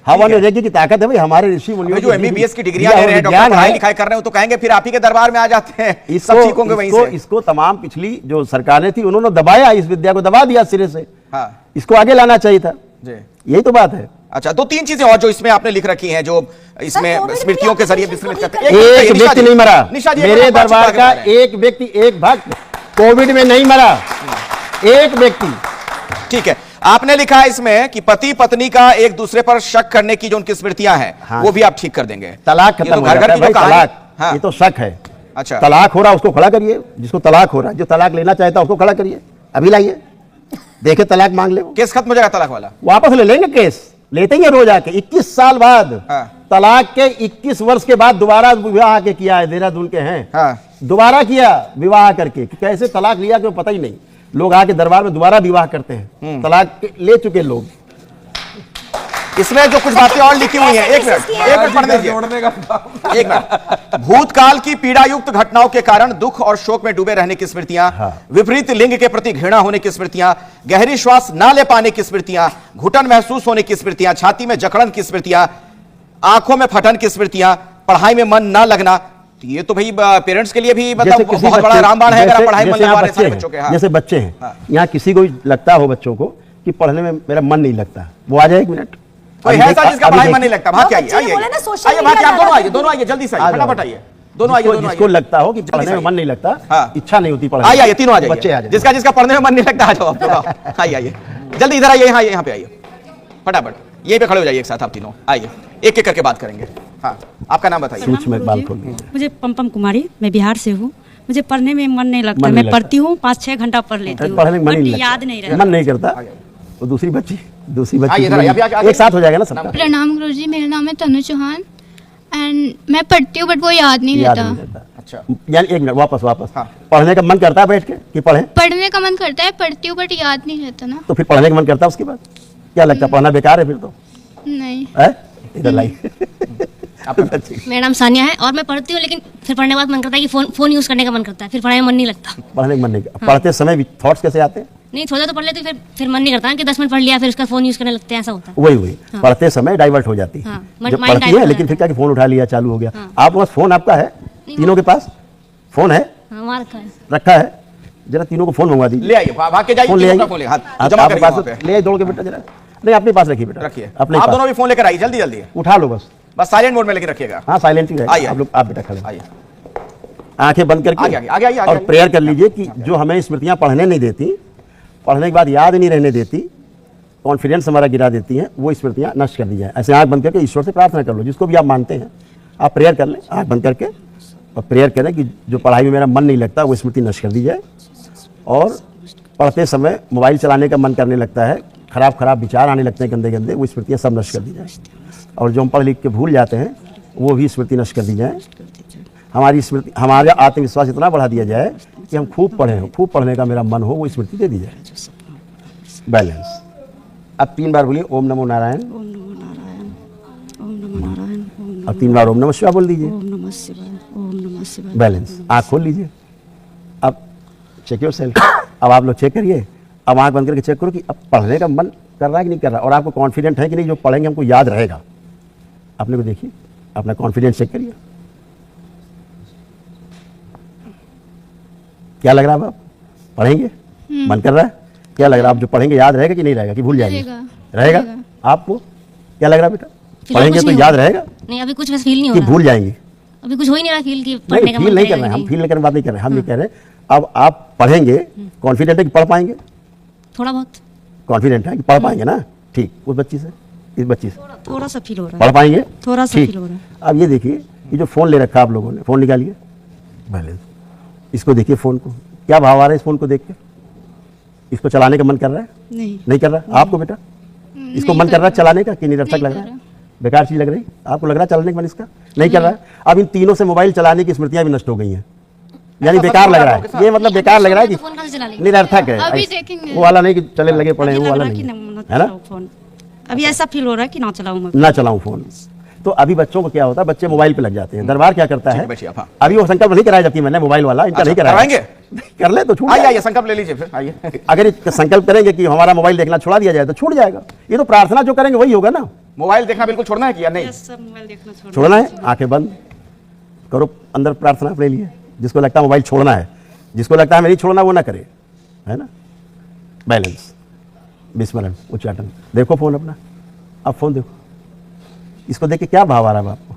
हवा में रेगी की ताकत है भाई। हमारे ऋषि मुनियों जो MBBS की डिग्रियां ले रहे हैं, डॉक्टर पढ़ाई लिखाई कर रहे हो, तो कहेंगे फिर आप ही के दरबार में आ जाते हैं, सब ठीक होंगे वहीं से। इसको तमाम पिछली जो सरकारें थी उन्होंने दबाया, इस विद्या को दबा दिया सिरे से। इसको आगे लाना चाहिए था, यही तो बात है। अच्छा, 2-3 चीजें और जो इसमें आपने लिख रखी हैं, जो इसमें स्मृतियों के जरिए विस्मृत करते हैं। एक व्यक्ति नहीं मरा मेरे दरबार का, एक व्यक्ति, एक भक्त कोविड में नहीं मरा, एक व्यक्ति। ठीक है, आपने लिखा है इसमें कि पति पत्नी का एक दूसरे पर शक करने की जो उनकी स्मृतियां हैं, वो भी आप ठीक कर देंगे। तलाक खत्म हो जाता है भाई, तलाक, ये तो शक है। अच्छा, तलाक हो रहा उसको खड़ा करिए, जिसको तलाक हो रहा है, जो तलाक लेना चाहता है उसको खड़ा करिए, अभी लाइए, देखे तलाक मांग ले, केस खत्म हो जाएगा तलाक वाला, वापस ले लेंगे केस, लेते ही रोज आके। 21 साल बाद, तलाक के 21 वर्ष के बाद दोबारा विवाह आके किया है, देहरादून के हैं, दोबारा किया विवाह करके। कैसे तलाक लिया क्यों पता ही नहीं, लोग आके दरबार में दोबारा विवाह करते हैं, तलाक ले चुके लोग। इसमें जो कुछ बातें और लिखी हुई हैं, एक मिनट पढ़ दीजिए, एक मिनट। भूतकाल की पीड़ायुक्त घटनाओं के कारण दुख और शोक में डूबे रहने की स्मृतियां, विपरीत लिंग के प्रति घृणा होने की स्मृतियां, गहरी श्वास ना ले पाने की स्मृतियां, घुटन महसूस होने की स्मृतियां, छाती में जकड़न की स्मृतियां, आंखों में फटन की स्मृतियां, पढ़ाई में मन ना लगना। ये तो भाई पेरेंट्स के लिए भी मतलब बहुत बड़ा रामबाण है, अगर पढ़ाई में मन लगा रहे सारे बच्चों के। जैसे बच्चे हैं, यहाँ किसी को लगता हो बच्चों को कि पढ़ने में मेरा मन नहीं लगता, वो आ जाए एक मिनट। कोई है ऐसा जिसका पढ़ाई मन नहीं लगता? भाग के आइए, आइए भाग के, आप दोनों आइए जल्दी से, फटाफट आइए, दोनों आइए। जिसको लगता हो कि पढ़ने में मन नहीं लगता, इच्छा नहीं होती पढ़ने, आइए तीनों आ जाइए। बच्चे आ जाइए, जिसका जिसका पढ़ने में मन नहीं लगता आ जाओ आप, आइए आइए जल्दी इधर आइए, यहाँ पे आइए फटाफट, यहीं पे खड़े हो जाइए एक साथ आप तीनों, आइए एक एक करके बात करेंगे। हाँ, आपका नाम बताइए। मुझे पम्पम कुमारी, मैं बिहार से हूँ। मुझे पढ़ने में मन नहीं लगता, मैं पढ़ती हूँ 5-6 घंटा पढ़ लेती हूँ, याद नहीं रहता, मन नहीं करता। वो दूसरी बच्ची एक साथ हो जाएगा ना सबका। प्रणाम गुरुजी, मेरा नाम है तनु चौहान एंड मैं पढ़ती हूँ बट वो याद नहीं रहता। अच्छा, यानी एक मिनट वापस पढ़ने का मन करता है बैठ के कि पढ़े? पढ़ने का मन करता है, पढ़ती हूँ बट याद नहीं रहता ना। तो फिर पढ़ने का मन करता है उसके बाद क्या लगता है? पढ़ना बेकार है फिर तो? नहीं। इधर लाई। मेरा नाम सानिया है और मैं पढ़ती हूँ, लेकिन फिर पढ़ने के बाद मन करता है कि फोन यूज करने का मन करता है, फिर पढ़ाई में मन नहीं लगता। पढ़ने का मन नहीं करता। पढ़ते समय थॉट्स कैसे आते हैं? नहीं, थोड़ा तो पढ़ लेते फिर मन नहीं करता कि 10 मिनट पढ़ लिया फिर उसका फोन यूज करने लगते हैं, ऐसा होता है। वही पढ़ते समय डाइवर्ट हो जाती है, जब पढ़ती है, लेकिन फिर क्या कि फोन उठा लिया, चालू हो गया। आप पास फोन आपका है? तीनों के पास फोन है? रखा है। जरा तीनों को फोन मंगवा दीजिए। ले आइए, भाग के जाइए, फोन ले आइए, ले दौड़ के बेटा, जरा नहीं अपने पास रखिए बेटा, रखिए आप दोनों भी फोन लेकर आइए, जल्दी जल्दी उठा लो, बस साइलेंट मोड में लेकर रखिएगा। हाँ साइलेंट ही रहेगा। आप लोग, आप बेटा खड़े आइए, आंखें बंद करके और प्रेयर कर लीजिए कि जो हमें स्मृतियां पढ़ने नहीं देती, पढ़ने के बाद याद नहीं रहने देती, कॉन्फिडेंस हमारा गिरा देती हैं, वो स्मृतियां नष्ट कर दी जाए। ऐसे आंख बंद करके ईश्वर से प्रार्थना कर लो, जिसको भी आप मानते हैं आप प्रेयर कर लें, आंख बंद करके और प्रेयर करें कि जो पढ़ाई में मेरा मन नहीं लगता वो स्मृति नष्ट कर दी जाए। और पढ़ते समय मोबाइल चलाने का मन करने लगता है, खराब विचार आने लगते हैं, गंदे वो स्मृतियाँ सब नष्ट कर दी जाए। और जो हम पढ़ लिख के भूल जाते हैं वो भी स्मृति नष्ट कर दी जाए। हमारी स्मृति, हमारा आत्मविश्वास इतना बढ़ा दिया जाए कि हम खूब पढ़े हो, खूब पढ़ने का मेरा मन हो, वो स्मृति दे दी जाए। बैलेंस। अब 3 बार बोलिए ओम नमो नारायण, अब 3 बार ओम नमः शिवाय बोल दीजिए। बैलेंस। आँख खोल लीजिए, अब चेक योर सेल्फ। अब आप लोग चेक करिए, अब आँख बंद करके चेक करो कि अब पढ़ने का मन कर रहा है कि नहीं कर रहा, और आपको कॉन्फिडेंट है कि नहीं जो पढ़ेंगे हमको याद रहेगा। अपने को देखिए, अपना कॉन्फिडेंस चेक करिए, क्या लग रहा है? आप पढ़ेंगे मन कर रहा है? क्या लग रहा है आप जो पढ़ेंगे याद रहेगा कि नहीं रहेगा, कि भूल जाएंगे? रहेगा। आपको क्या लग रहा है बेटा, पढ़ेंगे तो याद रहेगा? नहीं, अभी कुछ बस फील नहीं हो रहा, भूल जाएंगे? अभी कुछ हो ही नहीं रहा फील कि पढ़ने का मन फील नहीं कर रहे हैं हम, फील नहीं करने की बात नहीं कर रहे हैं हम, ये कह रहे हैं अब आप पढ़ेंगे, कॉन्फिडेंट है कि पढ़ पाएंगे? थोड़ा बहुत कॉन्फिडेंट है कि पढ़ पाएंगे ना? ठीक। उस बच्ची से, इस बच्ची से थोड़ा सा फील हो रहा है, पढ़ पाएंगे? थोड़ा सा फील हो रहा है। अब ये देखिए, ये जो फोन ले रखा है आप लोगों ने, फोन निकालिए, बैलेंस। इसको देखिए, फोन को क्या भाव आ रहा है इस फोन को देख के? इसको चलाने का मन कर रहा है? नहीं कर रहा। आपको बेटा इसको मन कर रहा है चलाने का कि निरर्थक लग रहा है, बेकार चीज लग रही? आपको लग रहा है चलाने का मन इसका? नहीं कर रहा है। अब इन तीनों से मोबाइल चलाने की स्मृतियां भी नष्ट हो गई हैं, यानी बेकार लग रहा है। ये मतलब बेकार लग रहा है कि निरर्थक है, वो वाला नहीं कि चले लगे पड़े, वो वाला नहीं है ना। अभी ऐसा फील हो रहा है कि ना चलाऊं फोन। तो अभी बच्चों को क्या होता है, बच्चे मोबाइल पे लग जाते हैं। दरबार क्या करता है, अभी वो संकल्प नहीं कराया, जबकि मैंने मोबाइल वाला इनका नहीं कराया, कर ले तो छूट आइए, संकल्प ले लीजिए फिर आइए। अगर संकल्प करेंगे कि हमारा मोबाइल देखना छुड़ा दिया जाए तो छूट जाएगा। ये तो प्रार्थना जो करेंगे वही होगा ना। मोबाइल देखना बिल्कुल छोड़ना है कि या नहीं? छोड़ना है। आंखें बंद करो, अंदर प्रार्थना अपने लिए। जिसको लगता है मोबाइल छोड़ना है, जिसको लगता है नहीं छोड़ना, वो ना करे, है ना। बैलेंस, विस्मरण, उच्चाटन। देखो फोन अपना, अब फोन देखो, इसको देख के क्या भाव आ रहा है आपको?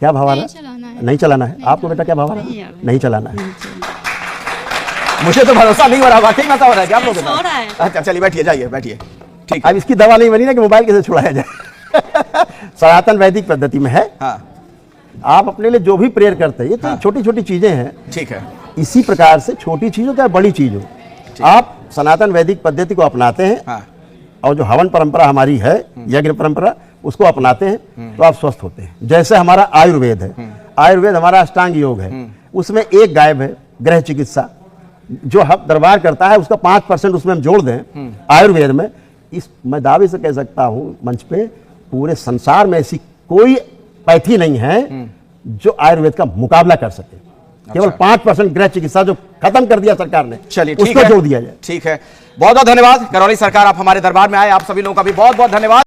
क्या भाव आ रहा है? नहीं चलाना है। आपको बेटा क्या भाव आ रहा है? नहीं चलाना है। मुझे तो भरोसा नहीं हो रहा, वाकई में हो रहा है क्या आप लोगों को? अच्छा चलिए बैठिए, जाइए बैठिए, ठीक। अब इसकी दवा नहीं बनी ना कि मोबाइल कैसे छुड़ाया जाए। सनातन वैदिक पद्धति में है। आप अपने लिए जो भी प्रेयर करते हैं, ये तो छोटी छोटी चीजें हैं, ठीक है। इसी प्रकार से छोटी चीज हो चाहे बड़ी चीज हो, आप सनातन वैदिक पद्धति को अपनाते हैं और जो हवन परंपरा हमारी है, यज्ञ परंपरा, उसको अपनाते हैं तो आप स्वस्थ होते हैं। जैसे हमारा आयुर्वेद है, आयुर्वेद हमारा अष्टांग योग है, उसमें एक गायब है गृह चिकित्सा, जो हम दरबार करता है उसका 5% उसमें हम जोड़ दें आयुर्वेद में, मैं दावे से कह सकता हूं मंच पे, पूरे संसार में ऐसी कोई पैथी नहीं है जो आयुर्वेद का मुकाबला कर सके। केवल 5% गृह चिकित्सा जो खत्म कर दिया सरकार ने, चलिए उसको जोड़ दिया जाए। ठीक है, बहुत बहुत धन्यवाद करौली सरकार, आप हमारे दरबार में आए, आप सभी लोगों का भी बहुत बहुत धन्यवाद।